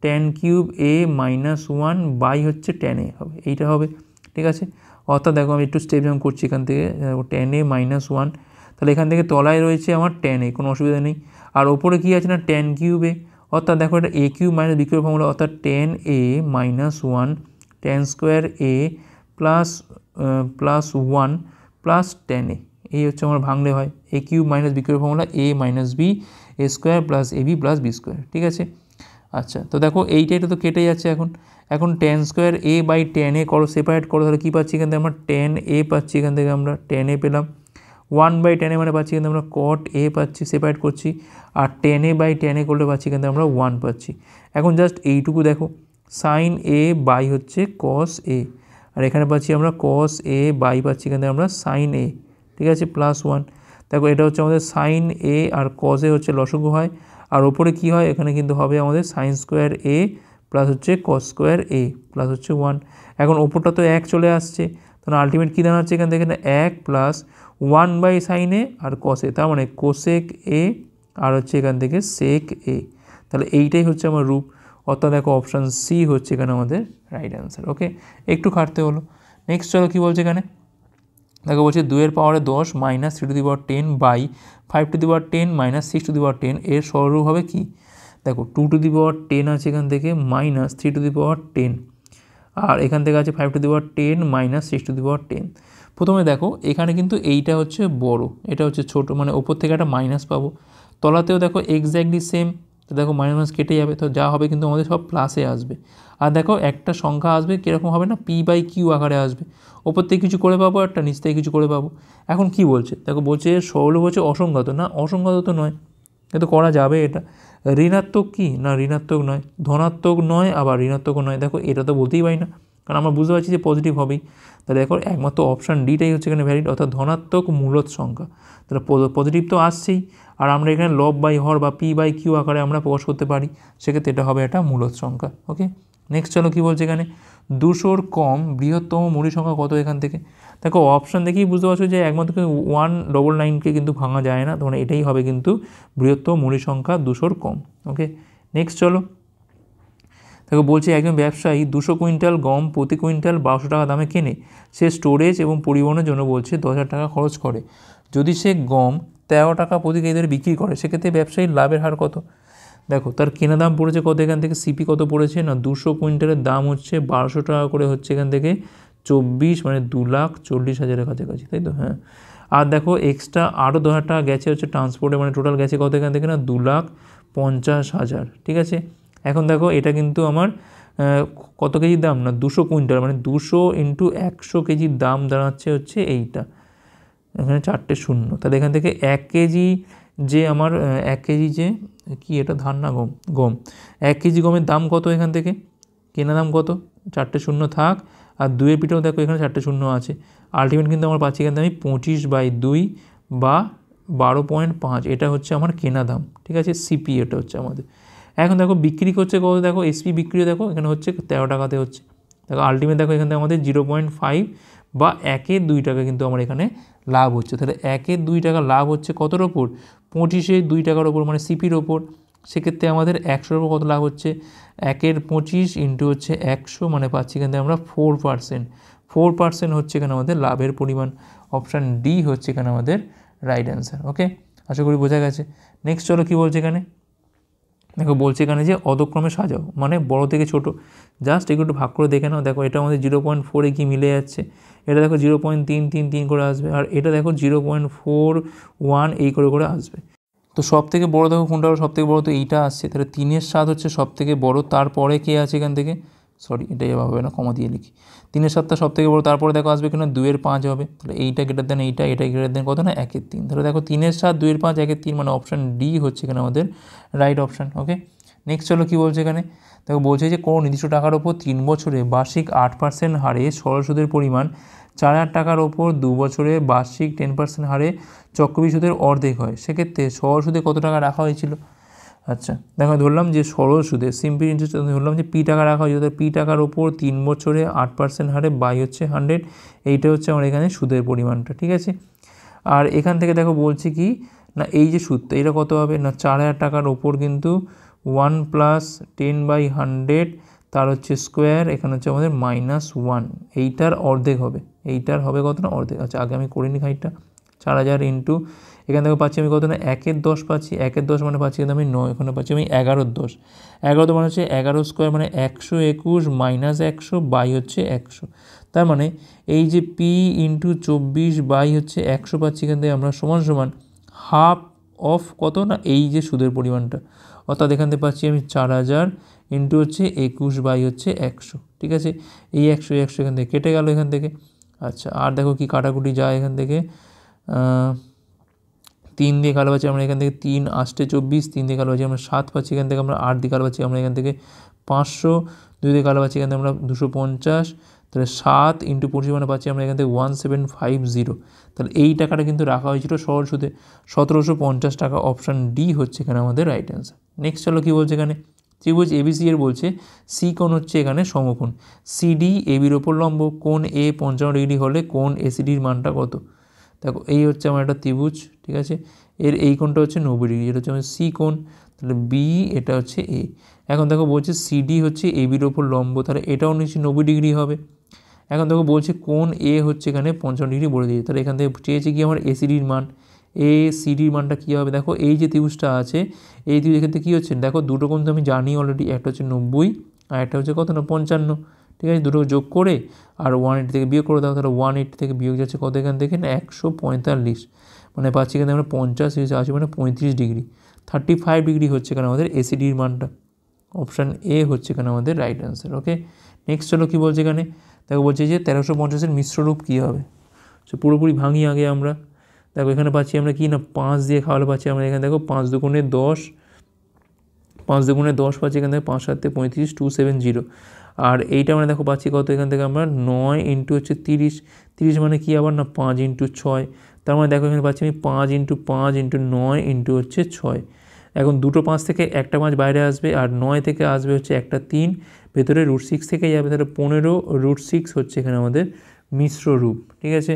Speaker 1: tan cube a minus 1 by হচ্ছে tan a হবে, এইটা হবে। ঠিক আছে, অর্থাৎ দেখো আমি একটু স্টেপ যেমন করছি এখান থেকে tan a মাইনাস 1, তাহলে এখান থেকে তলায় রয়েছে আমার tan a, কোনো অসুবিধা নেই, আর ওপরে কী আছে না tan কিউব a, অর্থাৎ দেখো এটা a cube minus b cube formula, অর্থাৎ tan a minus 1 tan square a plus 1 plus tan a, এই হচ্ছে আমার ভাঙলে হয় a cube minus b cube formula a minus b a square plus ab plus b square. ঠিক আছে, আচ্ছা তো দেখো এইটা তো কেটে যাচ্ছে এখন tan square a by tan a করো, সেপারেট করো, তাহলে কী পাচ্ছি এখান থেকে আমরা tan a পাচ্ছি, এখান থেকে আমরা tan a পেলাম, 1/tan a মানে পাচ্ছি কিন্তু আমরা cot a পাচ্ছি, সেপারেট করছি, আর tan a by tan a করলে পাচ্ছি কিন্তু আমরা 1 পাচ্ছি। এখন জাস্ট এইটুকু দেখো সাইন a বাই হচ্ছে cos a, আর এখানে পাচ্ছি আমরা cos a বাই পাচ্ছি কিন্তু আমরা সাইন a। ঠিক আছে, প্লাস 1, দেখো এটা হচ্ছে আমাদের সাইন a আর cos a হচ্ছে লসাগু হয়, আর ওপরে কী হয় এখানে কিন্তু হবে আমাদের সাইন স্কোয়ার a প্লাস হচ্ছে cos স্কোয়ার a প্লাস হচ্ছে 1। এখন ওপরটা তো 1 চলে আসছে, তাহলে আলটিমেট কী দাঁড়াচ্ছে এখান থেকে 1 প্লাস 1/sin a আর cos a, তার মানে কোসেক a আর হচ্ছে এখান থেকে সেক a, তাহলে এইটাই হচ্ছে আমার রূপ, অর্থাৎ দেখো অপশান সি হচ্ছে এখানে আমাদের রাইট অ্যান্সার। ওকে, একটু খাটতে হলো। নেক্সট চলো কী বলছে এখানে, দেখো বলছে 2 পাওয়ারে 10 মাইনাস 3/10 বাই 5/10 মাইনাস 6/10 এর সরলরূপ হবে কি। দেখো 2/10 আছে এখান থেকে মাইনাস 3/10, আর এখান থেকে আছে 5/10 মাইনাস 6/10। প্রথমে দেখো এখানে কিন্তু এইটা হচ্ছে বড়, এটা হচ্ছে ছোট, মানে ওপর থেকে একটা মাইনাস পাবো, তলাতেও দেখো এক্স্যাক্টলি সেম, তো দেখো মাইনাস কেটে যাবে, তো যা হবে কিন্তু আমাদের সব প্লাসে আসবে। আর দেখো একটা সংখ্যা আসবে কীরকম হবে না p/q আকারে আসবে, ওপর থেকে কিছু করে পাবো একটা, নিচ থেকে কিছু করে পাবো। এখন কি বলছে দেখো বলছে সরলরূপ হচ্ছে অসংখ্যাত, না অসংখ্যাত তো নয়, কিন্তু করা যাবে এটা। ঋণাত্মক কি না ঋণাত্মক নয়, ধনাত্মক নয় আবার ঋণাত্মকও নয়, দেখো এটা তো বলতেই পারি না, কারণ আমরা বুঝতে পারছি যে পজিটিভ হবেই। তাহলে দেখো একমাত্র অপশান ডিটাই হচ্ছে এখানে ভ্যালিড, অর্থাৎ ধনাত্মক মূলদ সংখ্যা। তাহলে পজিটিভ তো আসছেই, আর আমরা এখানে লব বাই হর বা p/q আকারে আমরা প্রকাশ করতে পারি, সেক্ষেত্রে এটা হবে একটা মূলদ সংখ্যা। ওকে, নেক্সট চলো কী বলছে এখানে, 200-র কম বৃহত্তম মুড়ি সংখ্যা কত এখান থেকে। দেখো অপশান দেখেই বুঝতে পারছো যে একমাত্র 199কে কিন্তু ভাঙা যায় না, তখন এটাই হবে কিন্তু বৃহত্তম মুড়ি সংখ্যা 200-র কম। ওকে, নেক্সট চলো দেখো বলছে একজন ব্যবসায়ী 200 কুইন্টাল গম প্রতি কুইন্টাল 1200 টাকা দামে কেনে, সে স্টোরেজ এবং পরিবহনের জন্য বলছে 10,000 টাকা খরচ করে। যদি সে গম 13 টাকা প্রতি কেজি দরে বিক্রি করে, সেক্ষেত্রে ব্যবসায়ীর লাভের হার কত। দেখো তার কেনা দাম পড়েছে কত এখান থেকে, সিপি কত পড়েছে না 200 কুইন্টালের দাম হচ্ছে 1200 টাকা করে হচ্ছে এখান থেকে 24, মানে 2,40,000-এর কাছাকাছি, তাই তো। হ্যাঁ, আর দেখো এক্সট্রা আরও 10,000 টাকা গেছে হচ্ছে ট্রান্সপোর্টে, মানে টোটাল গেছে কত এখান থেকে না 2,50,000, ঠিক আছে। এখন দেখো এটা কিন্তু আমার কত কেজির দাম না 200 কুইন্টাল, মানে 200 × 100 কেজির দাম দাঁড়াচ্ছে হচ্ছে এইটা, এখানে 4টে শূন্য। তাহলে এখান থেকে 1 কেজি যে আমার 1 কেজি যে কি এটা ধান না গম, গম 1 কেজি গমের দাম কত এখান থেকে, কেনা দাম কত, 4টে শূন্য থাক, আর 2-এর পিঠেও দেখো এখানে 4টে শূন্য আছে। আলটিমেট কিন্তু আমার পাচ্ছি এখান থেকে আমি 25/2 বা 12.5, এটা হচ্ছে আমার কেনা দাম, ঠিক আছে। সিপি এটা হচ্ছে আমাদের। এখন দেখো বিক্রি করছে কত, দেখো এসপি বিক্রি দেখো এখানে হচ্ছে 13 টাকাতে হচ্ছে। দেখো আলটিমেট দেখো এখান থেকে আমাদের 0.5 বা 1-এ 2 টাকা কিন্তু আমার এখানে লাভ হচ্ছে। তাহলে 1-এ 2 টাকা লাভ হচ্ছে কতর ওপর, 25-এ 2 টাকার ওপর, মানে সিপির ওপর। সেক্ষেত্রে আমাদের 100-র ওপর কত লাভ হচ্ছে, 1-এর 25 ইন্টু হচ্ছে 100, মানে পাচ্ছি এখান থেকে আমরা 4% হচ্ছে এখানে আমাদের লাভের পরিমাণ। অপশান ডি হচ্ছে এখানে আমাদের রাইট অ্যান্সার। ওকে, আশা করি বোঝা গেছে। নেক্সট চলো কী বলছে এখানে, দেখো বলছে এখানে যে অধক্রমে সাজাও, মানে বড় থেকে ছোট, জাস্ট একটু ভাগ করে দেখে নাও। দেখো এটা আমাদের 0.4-এ কি মিলে যাচ্ছে, এটা দেখো 0.333 করে আসবে, আর এটা দেখো 0.41 এই করে করে আসবে। তো সব থেকে বড়ো দেখো কোনটা হলো সব থেকে বড়ো, তো এইটা আসছে। তাহলে 3-এর 7 হচ্ছে সব থেকে বড়ো, তারপরে কে আছে এখান থেকে, সরি এটা এভাবে হবে না, কমা দিয়ে লিখি, 3-এর 7টা সব থেকে বড়ো, তারপরে দেখো আসবে কিনা 2-এর 5 হবে। তাহলে এইটা গ্রেটার দেন এইটা, এটা গ্রেটার দেন কত না 1-এর 3। তাহলে দেখো 3-এর 7, 2-এর 5, 1-এর 3, মানে অপশান ডি হচ্ছে এখানে আমাদের রাইট অপশান। ওকে, নেক্সট চলো কী বলছে এখানে, দেখো বলছে যে কোনো নির্দিষ্ট টাকার ওপর 3 বছরে বার্ষিক 8% হারে সরল সুদের পরিমাণ 4,000 টাকার ওপর 2 বছরে বার্ষিক 10% হারে চক্রবৃদ্ধি সুদের অর্ধেক হয়, সেক্ষেত্রে সরল সুদে কত টাকা রাখা হয়েছিল। আচ্ছা দেখো ধরলাম যে সরল সুদে সিম্পল ইন্টারেস্ট ধরলাম যে পি টাকা রাখা হয়েছিল, পি টাকার ওপর 3 বছরে 8% হারে বাই হচ্ছে 100, এইটা হচ্ছে আমার এখানে সুদের পরিমাণটা, ঠিক আছে। আর এখান থেকে দেখো বলছে কি না এই যে সুদটা এটা কত হবে না 4,000 টাকার ওপর কিন্তু 1 + 10/100 তার হচ্ছে স্কোয়ার, এখানে হচ্ছে আমাদের -1, এইটার অর্ধেক হবে, এইটার হবে কত না অর্ধেক। আচ্ছা আগে আমি করে নিই খাইটা, 4,000 ইন্টু এখান থেকে পাচ্ছি আমি কত না 1-এর 10 পাচ্ছি, 1-এর 10 মানে পাচ্ছি কিন্তু আমি 9, এখানে পাচ্ছি আমি 11-র 10, 11 মানে হচ্ছে 11 স্কোয়ার, মানে 121 - 100 বাই হচ্ছে 100। তার মানে এই যে পি ইন্টু 24 বাই হচ্ছে 100 পাচ্ছি এখান থেকে আমরা সমান সমান হাফ অফ কত না এই যে সুদের পরিমাণটা, অর্থাৎ এখান থেকে পাচ্ছি আমি 4,000 ইন্টু হচ্ছে 21 বাই হচ্ছে 100, ঠিক আছে। এই 100 এখান থেকে কেটে গেল এখান থেকে। আচ্ছা আর দেখো কি কাটাকুটি যায় এখান থেকে, 3 দিয়ে কালো পাচ্ছি আমরা এখান থেকে 3 × 8 = 24, 3 দিয়ে কালো পাচ্ছি আমরা 7 পাচ্ছি এখান থেকে আমরা, 8 দিয়ে কালো পাচ্ছি আমরা এখান থেকে 500, 2 দিয়ে কালো পাচ্ছি এখান থেকে আমরা 250, তাহলে 7 ইন্টু 25 মানে পাচ্ছি আমরা এখান থেকে 1750। তাহলে এই টাকাটা কিন্তু রাখা হয়েছিল সরল সুদে 1,750 টাকা। অপশান ডি হচ্ছে এখানে আমাদের রাইট অ্যান্সার। নেক্সট চলো কী বলছে এখানে, ত্রিভুজ এবিসি এর বলছে সি কোণ হচ্ছে এখানে সমকোণ, সিডি এবির ওপর লম্ব, কোণ এ 55 ডিগ্রি হলে কোণ এসিডির মানটা কত। দেখো এই হচ্ছে আমার একটা ত্রিভুজ, ঠিক আছে, এর এই কোণটা হচ্ছে 90 ডিগ্রি, এটা হচ্ছে আমার সি কোণ, তাহলে বি এটা হচ্ছে এ। এখন দেখো বলছে সিডি হচ্ছে এবির ওপর লম্ব, তাহলে এটাও নিশ্চয়ই 90 ডিগ্রি হবে। এখন দেখো বলছে কোণ এ হচ্ছে এখানে 55 ডিগ্রি বলে দিয়েছে, তাহলে এখান থেকে চেয়েছে কি আমার এসিডির মান, এ সিডির মানটা কী হবে। দেখো এই যে ত্রিভুজটা আছে এই ত্রিভুজের ক্ষেত্রে কী হচ্ছে, দেখো দুটো কোণ তো আমি জানি অলরেডি, একটা হচ্ছে 90 আর একটা হচ্ছে কত না 55, ঠিক আছে। দুটো যোগ করে আর 180 থেকে বিয়োগ করে দাও, তাহলে 180 থেকে বিয়োগ যাচ্ছে কত এখান থেকে না 145, মানে পাচ্ছি এখানে আমরা 50 আছে মানে 35 ডিগ্রি, 35 ডিগ্রি হচ্ছে এখানে আমাদের এসিডির মানটা। অপশান এ হচ্ছে এখানে আমাদের রাইট অ্যান্সার। ওকে, নেক্সট চলো কী বলছে এখানে, দেখো বলছে যে 1350-এর মিশ্ররূপ কী হবে। সো পুরোপুরি ভাঙি আগে আমরা, দেখো এখানে পাচ্ছি আমরা কি না 5 দিয়ে খাওয়ালে পাচ্ছি আমরা এখানে দেখো 5 দুগুণে 10, 5 দুগুণে 10 পাচ্ছি এখান থেকে 5 7 35 270, আর এইটা আমরা দেখো পাচ্ছি কত এখান থেকে আমরা 9 ইন্টু হচ্ছে 30, 30 মানে কি আবার না 5 ইন্টু 6, তার মানে দেখো এখানে পাচ্ছি আমি 5 ইন্টু 5 ইন্টু 9 ইন্টু হচ্ছে 6। এখন দুটো 5 থেকে একটা 5 বাইরে আসবে আর 9 থেকে আসবে হচ্ছে একটা 3, ভেতরে √6 থেকে যাবে, তাহলে 15√6 হচ্ছে এখানে আমাদের মিশ্র রূপ। ঠিক আছে,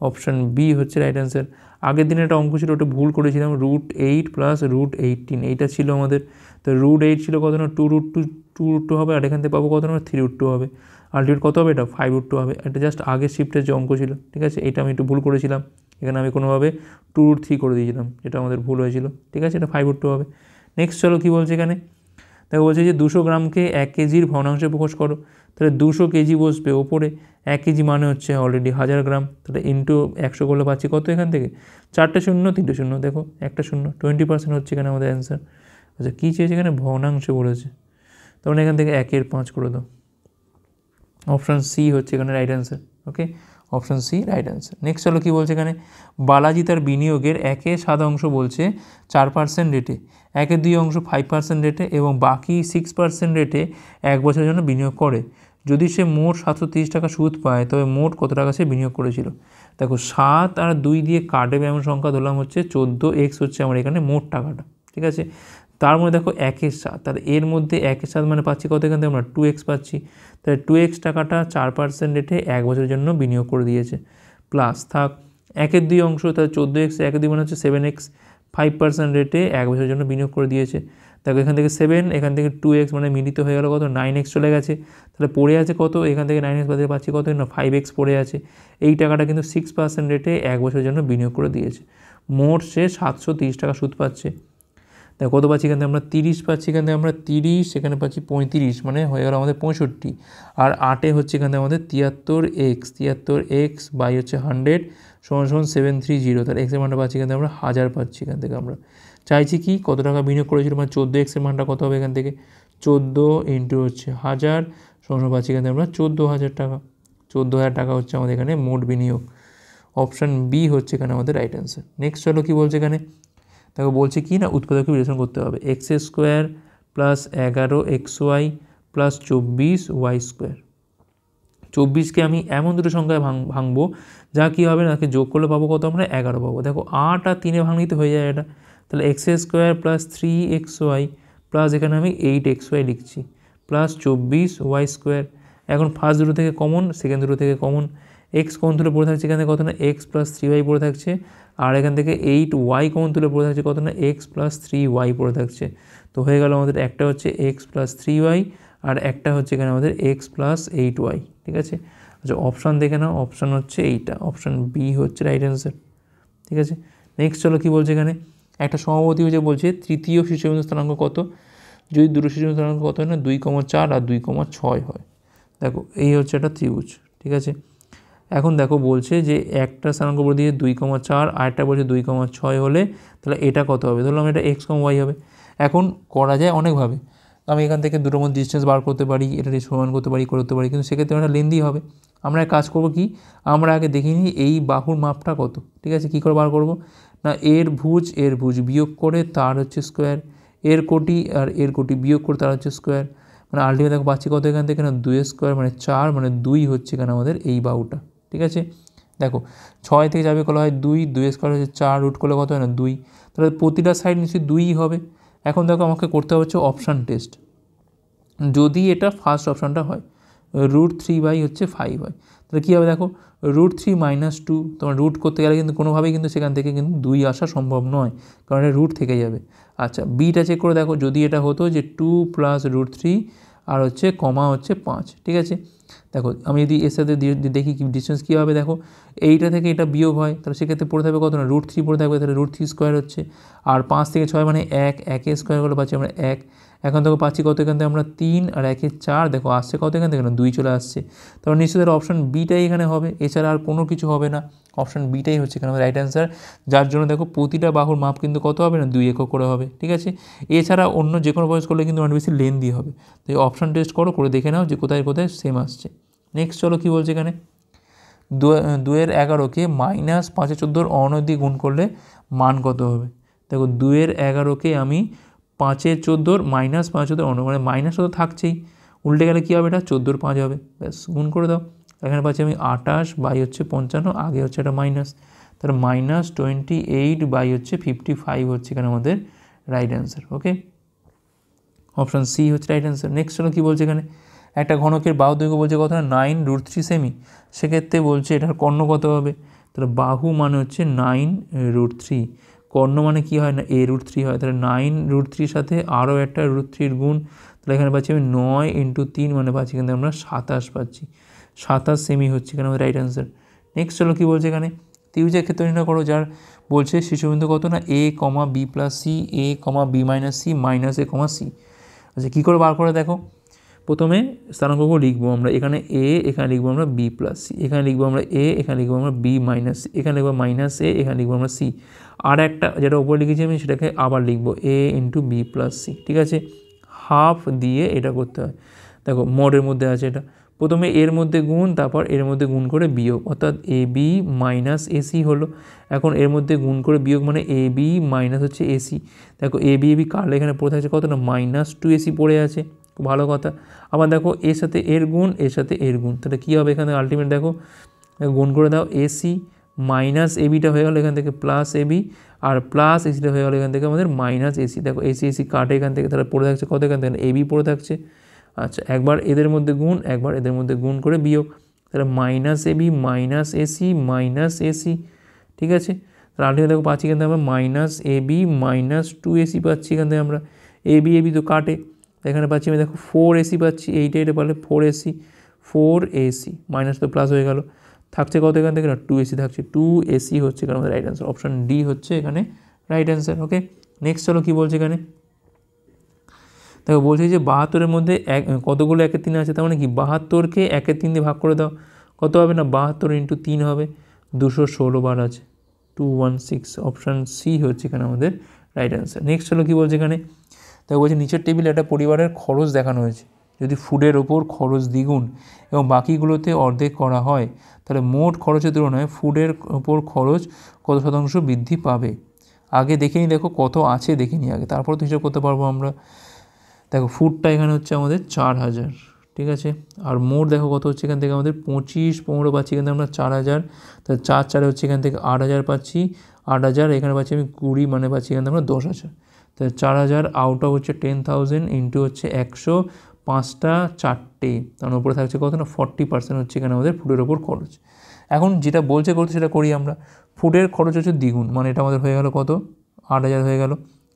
Speaker 1: অপশান বি হচ্ছে রাইট অ্যান্সার। আগের দিনে একটা অঙ্ক ছিল, ওটা ভুল করেছিলাম, √8 + √18 এইটা ছিল আমাদের। তো √8 ছিল কত না 2√2 হবে, আর এখান থেকে পাবো কত না 3√2 হবে। আলটিমেট কত হবে এটা 5√2 হবে। এটা জাস্ট আগের শিফটের যে অঙ্ক ছিল। ঠিক আছে, এটা আমি একটু ভুল করেছিলাম, এখানে আমি কোনোভাবে 2√3 করে দিয়েছিলাম, যেটা আমাদের ভুল হয়েছিল। ঠিক আছে, এটা 5√2 হবে। নেক্সট চলো কী বলছে এখানে, দেখো বলছে যে 200 গ্রামকে 1 কেজির ভগ্নাংশে প্রকাশ করো। তাহলে 200 কেজি বসবে ওপরে, 1 কেজি মানে হচ্ছে অলরেডি 1000 গ্রাম, তাহলে ইন্টু 100 করলে পাচ্ছি কত এখান থেকে 4টে শূন্য 3টে শূন্য, দেখো একটা শূন্য, 20% হচ্ছে এখানে আমাদের অ্যান্সার। আচ্ছা কী চেয়েছে এখানে, ভগ্নাংশে বলেছে, তখন এখান থেকে 1 এর 5 করে দাও। অপশান সি হচ্ছে এখানে right answer. Okay, option C right answer. Next চলো কী বলছে এখানে, বালাজি তার বিনিয়োগের 1/7 অংশ বলছে 4% রেটে, 1/2 অংশ 5% রেটে এবং বাকি 6% রেটে 1 বছরের জন্য বিনিয়োগ করে। যদি সে মোট 730 টাকা সুদ পায়, তবে মোট কত টাকা সে বিনিয়োগ করেছিল। দেখো 7 আর 2 দিয়ে কাটবে এমন সংখ্যা ধরলাম হচ্ছে 14x হচ্ছে আমার এখানে মোট টাকাটা। ঠিক আছে, তার মধ্যে দেখো 1/7, তাহলে এর মধ্যে 1/7 মানে পাচ্ছি কত এখান থেকে আমরা 2x পাচ্ছি। তাহলে 2x টাকাটা 4% রেটে 1 বছরের জন্য বিনিয়োগ করে দিয়েছে। প্লাস থাক 1/2 অংশ, তাহলে 14x 1/2 মানে হচ্ছে 7x, 5% রেটে 1 বছরের জন্য বিনিয়োগ করে দিয়েছে। দেখো এখান থেকে 7, এখান থেকে 2x মানে মিলিত হয়ে গেল কত 9x চলে গেছে। তাহলে পড়ে আছে কত, এখান থেকে 9x বাদে পাচ্ছি কত না 5x পড়ে আছে। এই টাকাটা কিন্তু 6% রেটে 1 বছরের জন্য বিনিয়োগ করে দিয়েছে। মোট সে 730 টাকা সুদ পাচ্ছে। দেখো কত পাচ্ছি এখান থেকে আমরা 30 পাচ্ছি, এখান থেকে আমরা 30, এখানে পাচ্ছি 35, মানে হয়ে গেল আমাদের 65, আর 8 হচ্ছে এখান থেকে আমাদের 73x বাই হচ্ছে 100 = 730, তাহলে এক্সের মানটা পাচ্ছি এখান থেকে আমরা 1000 পাচ্ছি। এখান থেকে আমরা চাইছি কি কত টাকা বিনিয়োগ করেছিল, মানে 14x এর মানটা কত হবে এখান থেকে 14 ইন্টু হচ্ছে 1000 = পাচ্ছি এখান থেকে আমরা 14,000 টাকা। 14,000 টাকা হচ্ছে আমাদের এখানে মোট বিনিয়োগ। অপশান বি হচ্ছে এখানে আমাদের রাইট অ্যান্সার। নেক্সট চলো কী বলছে এখানে, দেখো বলছে কি না উৎপাদককে বিশ্লেষণ করতে হবে। x² + 11xy + 24y²। 24কে আমি এমন দুটো সংখ্যায় ভাঙবো যা কী হবে, নাকি যোগ করলে পাবো কত আমরা 11 পাবো। দেখো 8 আর 3 ভাঙলেই তো হয়ে যায় এটা, তাহলে x² + 3xy প্লাস এখানে আমি 8xy লিখছি প্লাস 24y²। এখন ফার্স্ট দুটো থেকে কমন, সেকেন্ড দুটো থেকে কমন, x কোণ তুলে পড়ে থাকছে এখানে কত না x + 3y পড়ে থাকছে, আর এখান থেকে 8y কোণ তুলে পড়ে থাকছে কত না x + 3y পড়ে থাকছে। তো হয়ে গেল আমাদের একটা হচ্ছে x + 3y আর একটা হচ্ছে এখানে আমাদের x + 8y। ঠিক আছে, আচ্ছা অপশান দেখে নাও, অপশান হচ্ছে এইটা, অপশান বি হচ্ছে রাইট অ্যান্সার। ঠিক আছে, নেক্সট চলো কী বলছে এখানে, একটা সমবাহু যে বলছে তৃতীয় শীর্ষবিন্দু স্থানাঙ্ক কত, যদি দুটো শীর্ষবিন্দু স্থানাঙ্ক কত হয় না 2,4 আর 2,6 হয়। দেখো এই হচ্ছে একটা ত্রিভুজ। ঠিক আছে, এখন দেখো বলছে যে একটা স্থানাঙ্ক বলে দিয়ে 2,4, আরেকটা বলছে 2,6 হলে তাহলে এটা কত হবে, ধরলাম এটা x, y হবে। এখন করা যায় অনেকভাবে, আমি এখান থেকে দুটোর মধ্যে ডিস্টেন্স বার করতে পারি, এটা সমান করতে পারি, কিন্তু সেক্ষেত্রে একটা লেন্দি হবে। আমরা এক কাজ করবো কি, আমরা আগে দেখে নিই এই বাহুর মাপটা কত। ঠিক আছে, কী করে বার করব না, এর ভুজ বিয়োগ করে তার হচ্ছে স্কোয়ার, এর কোটি আর এর কোটি বিয়োগ করে তার হচ্ছে স্কোয়ার, মানে আলটিমেট দেখো পাচ্ছি কত এখান থেকে না 2² মানে 4, মানে 2 হচ্ছে এখানে আমাদের এই বাহুটা। ঠিক আছে, দেখো 6 থেকে যাবে করলে হয় 2² হচ্ছে 4, রুট করলে কত হয় না 2, তাহলে প্রতিটা সাইড নিশ্চয়ই 2ই হবে। এখন দেখো আমাকে করতে হচ্ছে অপশান টেস্ট, যদি এটা ফার্স্ট অপশানটা হয় √3 হচ্ছে 5 হয়, তাহলে কী হবে দেখো √3 - 2, তোমার রুট করতে গেলে কিন্তু কোনোভাবেই কিন্তু সেখান থেকে কিন্তু 2 আসা সম্ভব নয়, কারণ এটা রুট থেকে যাবে। আচ্ছা বিটা চেক করে দেখো, যদি এটা হতো যে 2 + √3 আর হচ্ছে কমা হচ্ছে 5। ঠিক আছে, দেখো আমি যদি এর সাথে দেখি কি ডিস্টেন্স কী হবে, দেখো এইটা থেকে এটা বিয়োগ হয়, তাহলে সেক্ষেত্রে পড়ে থাকবে কত না √3 পড়ে থাকবে, তাহলে √3² হচ্ছে, আর 5 থেকে 6 মানে 1, 1 স্কোয়ার করলে পাচ্ছি আমরা 1। এখন দেখো পাচ্ছি কত এখান থেকে আমরা 3 আর 1 4, দেখো আসছে কত এখান থেকে না 2 চলে আসছে, তাহলে নিশ্চয়ই অপশান বিটাই এখানে হবে, এছাড়া আর কোনো কিছু হবে না। অপশান বিটাই হচ্ছে এখানে রাইট অ্যান্সার, যার জন্য দেখো প্রতিটা বাহুর মাপ কিন্তু কত হবে না 2 একক করে হবে। ঠিক আছে, এছাড়া অন্য যে কোনো প্রসেস করলে কিন্তু অনেক বেশি লেন্দি হবে। তো এই অপশান টেস্ট করে দেখে নাও যে কোথায় কোথায় সেম আসছে। নেক্সট চলো কী বলছে এখানে, 2 এর 11কে -5 এর 14 অনয় দিয়ে গুণ করলে মান কত হবে। দেখো 2 এর 11কে আমি 5 এর 14 -5 এর 14 অনয়, মানে মাইনাস তো থাকছেই, উল্টে গেলে কী হবে এটা 14 5 হবে, ব্যাস গুণ করে দাও। এখানে পাচ্ছি আমি 28 বাই হচ্ছে 55, আগে হচ্ছে এটা মাইনাস, তাহলে -28 বাই হচ্ছে 55 হচ্ছে এখানে আমাদের right answer. Okay, option C হচ্ছে রাইট অ্যান্সার। নেক্সট চলো কী বলছে এখানে, একটা ঘনকের বাহু দৈর্ঘ্য বলছে কত না 9√3 সেমি, সেক্ষেত্রে বলছে এটার কর্ণ কত হবে, তাহলে বাহু মানে হচ্ছে 9√3, কর্ণ মানে কি হয় না a√3 হয়, তাহলে 9√3 সাথে আরও একটা √3 গুণ, তাহলে এখানে পাচ্ছি আমি 9 × 3 মানে পাচ্ছি কিন্তু আমরা 27 পাচ্ছি, 27 সেমি হচ্ছে এখানে আমাদের রাইট অ্যান্সার। নেক্সট চলো কী বলছে এখানে, ত্রিভুজের ক্ষেত্র নির্ণয় করো যার বলছে শীর্ষবিন্দু কত না a, b + c, a, b - c, -a, c। আচ্ছা কী করে বার করে দেখো, প্রথমে স্থানাঙ্ক লিখবো আমরা, এখানে a, এখানে লিখবো আমরা b + c, এখানে লিখবো আমরা a, এখানে লিখবো আমরা b - c, এখানে লিখবো -a, এখানে লিখবো আমরা c, আর একটা যেটা উপরে লিখেছি আমি সেটাকে আবার লিখবো a × b + c, ঠিক আছে, হাফ দিয়ে এটা করতে হয়। দেখো মোডের মধ্যে আছে এটা, প্রথমে এর মধ্যে গুণ, তারপর এর মধ্যে গুণ করে বিয়োগ, অর্থাৎ ab - ac হলো। এখন এর মধ্যে গুণ করে বিয়োগ মানে ab - হচ্ছে ac, দেখো ab কাটলে এখানে পড়ে থাকছে কত না -2ac পড়ে আছে, ভালো কথা। আবার দেখো এর সাথে এর গুণ, এর সাথে এর গুণ, তাহলে কী হবে এখানে আলটিমেট দেখো গুণ করে দাও, ac - abটা হয়ে গেলো এখান থেকে +ab, আর +ac হয়ে গেলো এখান থেকে আমাদের -ac, দেখো ac কাটে এখান থেকে, তাহলে পড়ে থাকছে কত এখান থেকে ab পড়ে থাকছে। আচ্ছা একবার এদের মধ্যে গুণ, একবার এদের মধ্যে গুণ করে বিয়োগ, তাহলে -ab -ac -ac, ঠিক আছে, তাহলে আলটিমেট দেখো পাচ্ছি এখান থেকে আমরা -ab -2ac পাচ্ছি এখান থেকে আমরা, ab তো কাটে, এখানে পাচ্ছি আমি দেখো 4ac পাচ্ছি, এইটা পারলে 4ac মাইনাস তো প্লাস হয়ে গেল, থাকছে কত এখান থেকে না 2ac থাকছে, 2ac হচ্ছে এখানে আমাদের রাইট অ্যান্সার, অপশান ডি হচ্ছে এখানে রাইট অ্যান্সার। ওকে নেক্সট চলো কী বলছে এখানে, দেখো বলছে যে 72-এর মধ্যে কতগুলো 1/3 আছে, তার মানে কি 72কে 1/3 দিয়ে ভাগ করে দাও, কত হবে না 72 × 3 হবে, 216 বার আছে, 216, অপশান সি হচ্ছে এখানে আমাদের রাইট অ্যান্সার। নেক্সট হলো কী বলছে এখানে, দেখো বলছে নিচের টেবিলে একটা পরিবারের খরচ দেখানো হয়েছে, যদি ফুডের ওপর খরচ দ্বিগুণ এবং বাকিগুলোতে অর্ধেক করা হয় তাহলে মোট খরচের তুলনায় ফুডের ওপর খরচ কত শতাংশ বৃদ্ধি পাবে। আগে দেখে নিই, দেখো কত আছে দেখে নিই আগে, তারপর তো হিসাব করতে পারবো আমরা। দেখো ফুডটা এখানে হচ্ছে আমাদের 4000, ঠিক আছে, আর মোট দেখো কত হচ্ছে এখান থেকে আমাদের 25-15 পাচ্ছি এখান থেকে আমরা 4000, তাহলে 4 হচ্ছে এখান থেকে 8000 পাচ্ছি, 8000 এখানে পাচ্ছি আমি 20 মানে পাচ্ছি এখান থেকে আমরা 10,000, তাহলে 4000 আউট অফ হচ্ছে 10,000 ইন্টু হচ্ছে 100, 5টা 4টে, তার উপরে থাকছে কত না 40% হচ্ছে এখানে আমাদের ফুডের ওপর খরচ। এখন যেটা বলছে করতে সেটা করি আমরা, ফুডের খরচ হচ্ছে দ্বিগুণ মানে এটা আমাদের হয়ে গেল কত 8000 হয়ে গেল,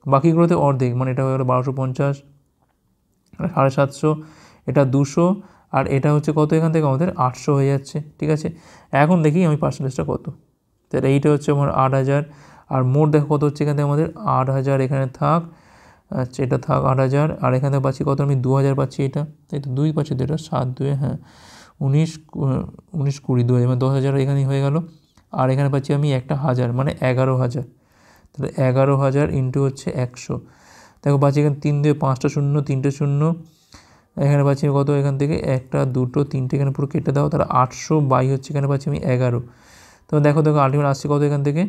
Speaker 1: বাকিগুলোতে অর্ধেক মানে এটা হয়ে গেলো 1250, 750, এটা 200, আর এটা হচ্ছে কত এখান থেকে আমাদের 800 হয়ে যাচ্ছে, ঠিক আছে। এখন দেখি আমি পার্সেন্টেজটা কত, তাহলে এইটা হচ্ছে আমার 8000, আর মোট দেখো কত হচ্ছে এখান থেকে আমাদের 8000 এখানে থাক, আচ্ছা এটা থাক 8000, আর এখানে পাচ্ছি কত আমি 2000 পাচ্ছি, এটা তাই তো 2 পাচ্ছি তো, এটা 7 2 হ্যাঁ 19 20 2000 মানে 10,000 এখানেই হয়ে গেল, আর এখানে পাচ্ছি আমি একটা 1000 মানে 11,000, তাহলে 11,000 ইন্টু হচ্ছে 100, দেখো পাচ্ছি এখানে 3 2 5টা 0 3টে 0, এখানে পাচ্ছি কত এখান থেকে 1টা 2টো 3টে এখানে পুরো কেটে দাও, তাহলে 800 বাই হচ্ছে এখানে পাচ্ছি আমি 11, তো দেখো আলটিমেট আসছে কত এখান থেকে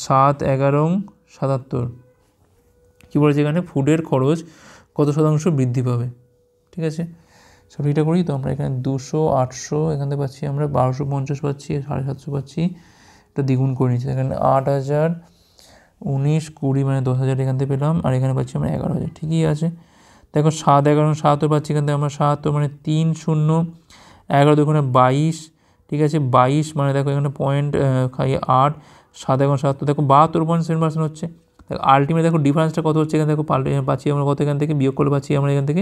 Speaker 1: 7 11 77, কী বলেছে এখানে ফুডের খরচ কত শতাংশ বৃদ্ধি পাবে, ঠিক আছে। সব এটা করি তো আমরা এখানে 200 800 এখান থেকে পাচ্ছি আমরা 1250 পাচ্ছি, 750 পাচ্ছি, এটা দ্বিগুণ করে নিচ্ছি, এখানে 8000 19 20 মানে 10,000 এখান থেকে পেলাম, আর এখানে পাচ্ছি আমরা 11,000, ঠিকই আছে। দেখো 7 11 7 পাচ্ছি এখান থেকে আমরা 7 মানে 3 0 11 2 22, ঠিক আছে 22 মানে দেখো এখানে পয়েন্ট খাইয়ে 8 7 11 7 দেখো 72.7% হচ্ছে। দেখো আলটিমেট দেখো ডিফারেন্সটা কত হচ্ছে এখানে দেখো পাচ্ছি আমরা কত এখান থেকে বিয়োগ করলে পাচ্ছি আমরা এখান থেকে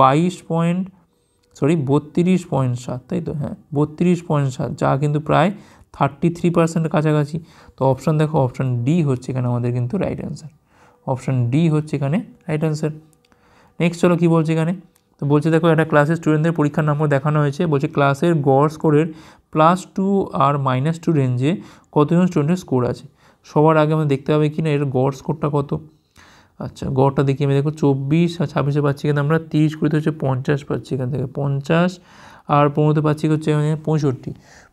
Speaker 1: 32.7, তাই তো হ্যাঁ 32.7, যা কিন্তু প্রায় 33% কাছাকাছি। তো অপশান দেখো অপশান ডি হচ্ছে এখানে আমাদের কিন্তু রাইট অ্যান্সার, অপশান ডি হচ্ছে এখানে রাইট অ্যান্সার। নেক্সট চলো কী বলছে এখানে, তো বলছে দেখো একটা ক্লাসের স্টুডেন্টদের পরীক্ষার নম্বর দেখানো হয়েছে, বলছে ক্লাসের গড় স্কোরের +2 আর -2 রেঞ্জে কতজন স্টুডেন্টের স্কোর আছে। সবার আগে আমরা দেখতে হবে কি না এর গড় স্কোরটা কত। আচ্ছা গড়টা দেখি আমি, দেখো 24 আর 26 পাচ্ছি এখানে আমরা 30 কুড়িতে হচ্ছে 50 পাচ্ছি এখান থেকে 50, আর 15তে পাচ্ছি হচ্ছে 65,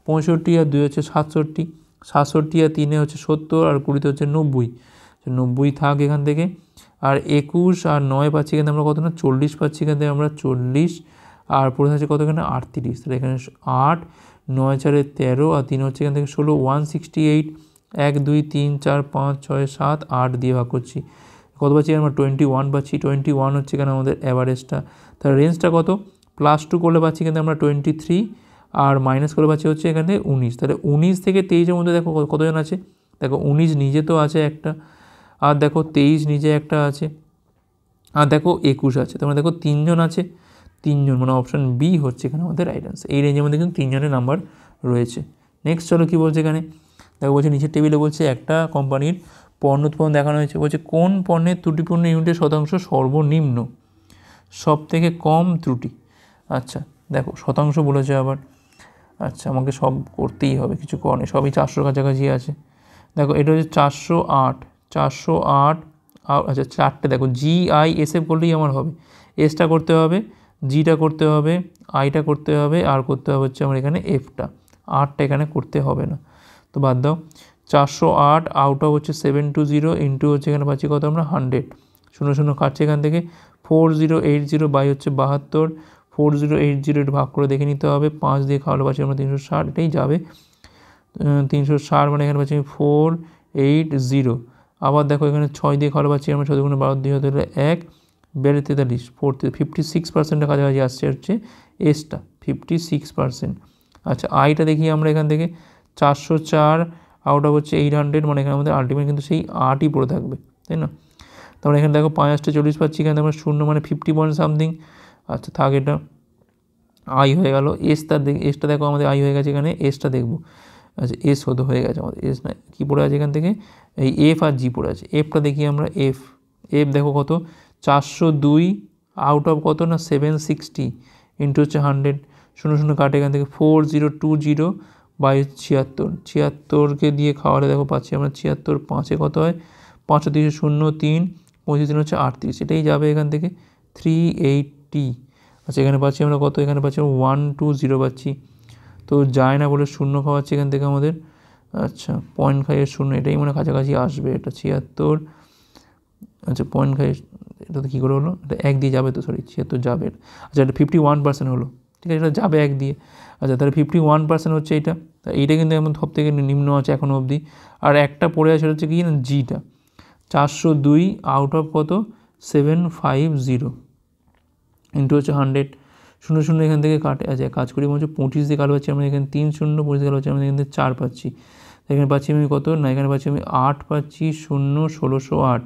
Speaker 1: 65 আর 2 হচ্ছে 67, 67 আর 3 হচ্ছে 70, আর 20তে হচ্ছে 90, 90 থাক এখান থেকে, আর 21 আর 9 পাচ্ছি এখানে আমরা কত না 40 পাচ্ছি এখান থেকে আমরা 40, আর পড়ে থাকছে কত এখানে 38, তাহলে এখানে 8 9 4 13, আর 3 হচ্ছে এখান থেকে 16 168, 1 2 3 4 5 6 7 8 দিয়ে ভাগ করছি, কত পাচ্ছি আমরা 21 পাচ্ছি, 21 হচ্ছে এখানে আমাদের অ্যাভারেজটা। তাহলে রেঞ্জটা কত, +2 করলে পাচ্ছি কিন্তু আমরা 23 আর মাইনাস করে পাচ্ছি হচ্ছে এখানে 19। তাহলে 19 থেকে 23-এর মধ্যে দেখো কতজন আছে, দেখো 19 নিজে তো আছে একটা, আর দেখো 23 নিজে একটা আছে, আর দেখো 21 আছে, তোমরা দেখো 3 জন আছে, 3 জন, মানে অপশান বি হচ্ছে এখানে আমাদের রাইট আনসার। এই রেঞ্জের মধ্যে কিন্তু 3 জনের নাম্বার রয়েছে। নেক্সট চলো কী বলছে এখানে, দেখো বলছে নিচের টেবিলে বলছে একটা কোম্পানির পণ্য উৎপাদন দেখানো হয়েছে, বলছে কোন পণ্যের ত্রুটিপূর্ণ ইউনিটের শতাংশ সর্বনিম্ন, সব থেকে কম ত্রুটি। আচ্ছা দেখো শতাংশ বলেছে আবার, আচ্ছা আমাকে সব করতেই হবে, কিছু করার নেই, সবই 400 কাছাকাছি আছে। দেখো এটা হচ্ছে 408, আচ্ছা চারটে, দেখো GISF করলেই আমার হবে, এসটা করতে হবে, জিটা করতে হবে, আইটা করতে হবে, আর করতে হবে হচ্ছে আমার এখানে এফটা, আটটা এখানে করতে হবে না, তো বাদ দাও। 408 আউট অফ হচ্ছে 720 ইন্টু হচ্ছে এখানে পাচ্ছি কত আমরা 100, 0 কাটছে এখান থেকে, 4080 বাই হচ্ছে 72, 4080 এটা ভাগ করে দেখে নিতে হবে, 5 দিয়ে খাওয়ালে পাচ্ছি আমরা 360, এটাই যাবে 360, মানে এখানে পাচ্ছি 480। আবার দেখো এখানে 6 দিয়ে খাওয়ালে পাচ্ছি আমরা 14 12 দিয়ে হতে হলে 1, 42, 56%-এর কাছাকাছি আসছে হচ্ছে এসটা, 56%। আচ্ছা আইটা দেখি আমরা এখান থেকে 404 আউট অফ হচ্ছে 800, মানে এখানে আমাদের আলটিমেট কিন্তু সেই 8ই পড়ে থাকবে, তাই না। তারপরে এখানে দেখো 5-40 পাচ্ছি, এখানে আমরা 0 মানে 50 আচ্ছা থাক, এটা আই হয়ে গেল। এসটা দেখো আমাদের আই হয়ে গেছে, এখানে এসটা দেখবো, আচ্ছা এস হয়ে গেছে আমাদের, এস না কী পড়ে আছে এখান থেকে, এই এফ আর জি পড়ে আছে। এফটা দেখি আমরা, এফ দেখো কত 402 আউট অফ কত না 760 ইন্টু হচ্ছে 100, 0 কাটে এখান থেকে 4020 বাই 76, 76কে দিয়ে খাওয়ালে দেখো পাচ্ছি আমরা 76, 5-এ কত হয় 5 3 0 3, 25 হচ্ছে 38, এটাই যাবে এখান থেকে 380। আচ্ছা এখানে পাচ্ছি আমরা কত, এখানে পাচ্ছি 120 পাচ্ছি, তো যায় না বলে 0 খাওয়াচ্ছি এখান থেকে আমাদের, আচ্ছা 0.5 0, এটাই মানে কাছাকাছি আসবে, এটা 76, আচ্ছা 0.5, এটা তো কী করে হলো, এটা 1 দিয়ে যাবে তো, সরি 76 যাবে, আচ্ছা এটা 51% হলো, ঠিক আছে, এটা যাবে 1 দিয়ে। আচ্ছা তাহলে 51% হচ্ছে এইটা, এইটা কিন্তু এমন সব থেকে নিম্ন আছে এখনও অবধি। আর একটা পড়ে আছে হচ্ছে কি না জিটা, 402 আউট অফ কত 750 ইন্টু হচ্ছে 100, 0 এখান থেকে কাটে, আচ্ছা কাজ করি বলছে 25 দিয়ে কালো পাচ্ছি আমরা এখানে 3 0, 25 দিয়ে কালো পাচ্ছি আমরা এখান থেকে 4 পাচ্ছি, এখানে পাচ্ছি আমি কত না, এখানে পাচ্ছি আমি 8 পাচ্ছি, 0 1608,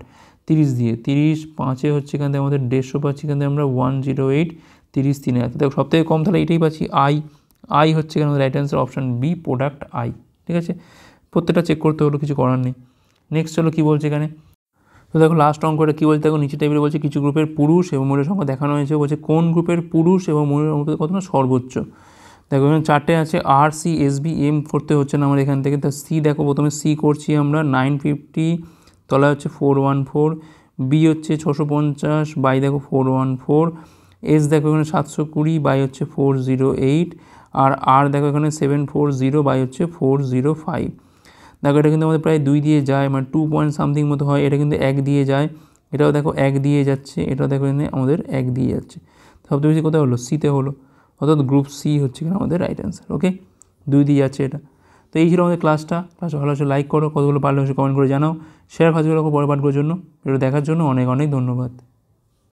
Speaker 1: 30 দিয়ে 30, 5-এ হচ্ছে এখান থেকে আমাদের 150 পাচ্ছি, এখান থেকে আমরা 108, 30 3-এ, দেখো সব থেকে কম তাহলে এইটাই পাচ্ছি, আই হচ্ছে এখানে আমাদের right answer option B, product I, ঠিক আছে, প্রত্যেকটা চেক করতে হলো, কিছু করার নেই। নেক্সট চলো কী বলছে এখানে, তো দেখো লাস্ট অঙ্কটা কী বলছে, দেখো নিচে টেবিলে বলছে কিছু গ্রুপের পুরুষ এবং মহিলার সংখ্যা দেখানো হয়েছে, বলছে কোন গ্রুপের পুরুষ এবং মহিলার মধ্যে কত না সর্বোচ্চ। দেখো এখানে 4টে আছে, আর সি এস বি এম করতে হচ্ছে না আমার এখান থেকে, তা সি দেখো প্রথমে সি করছি আমরা 950, তলায় হচ্ছে 414, বি হচ্ছে 650 বাই দেখো 414, এস দেখো এখানে 720 বাই হচ্ছে 408, আর দেখো এখানে 740 বাই হচ্ছে 405। দেখো এটা কিন্তু আমাদের প্রায় 2 দিয়ে যায়, মানে 2 পয়েন্ট সামথিং মতো হয়, এটা কিন্তু 1 দিয়ে যায়, এটাও দেখো 1 দিয়ে যাচ্ছে, এটাও দেখো এখানে আমাদের 1 দিয়ে যাচ্ছে, সবচেয়ে বেশি কোথায় হলো সিতে হলো, অর্থাৎ গ্রুপ সি হচ্ছে এখানে আমাদের রাইট অ্যান্সার। ওকে 2 দিয়ে যাচ্ছে এটা। তো এই ছিল আমাদের ক্লাসটা ভালো হচ্ছে লাইক করো, কতগুলো পারলে হচ্ছে কমেন্ট করে জানাও, শেয়ার কাজগুলো পরে পাঠগুলোর জন্য, এটা দেখার জন্য অনেক অনেক ধন্যবাদ।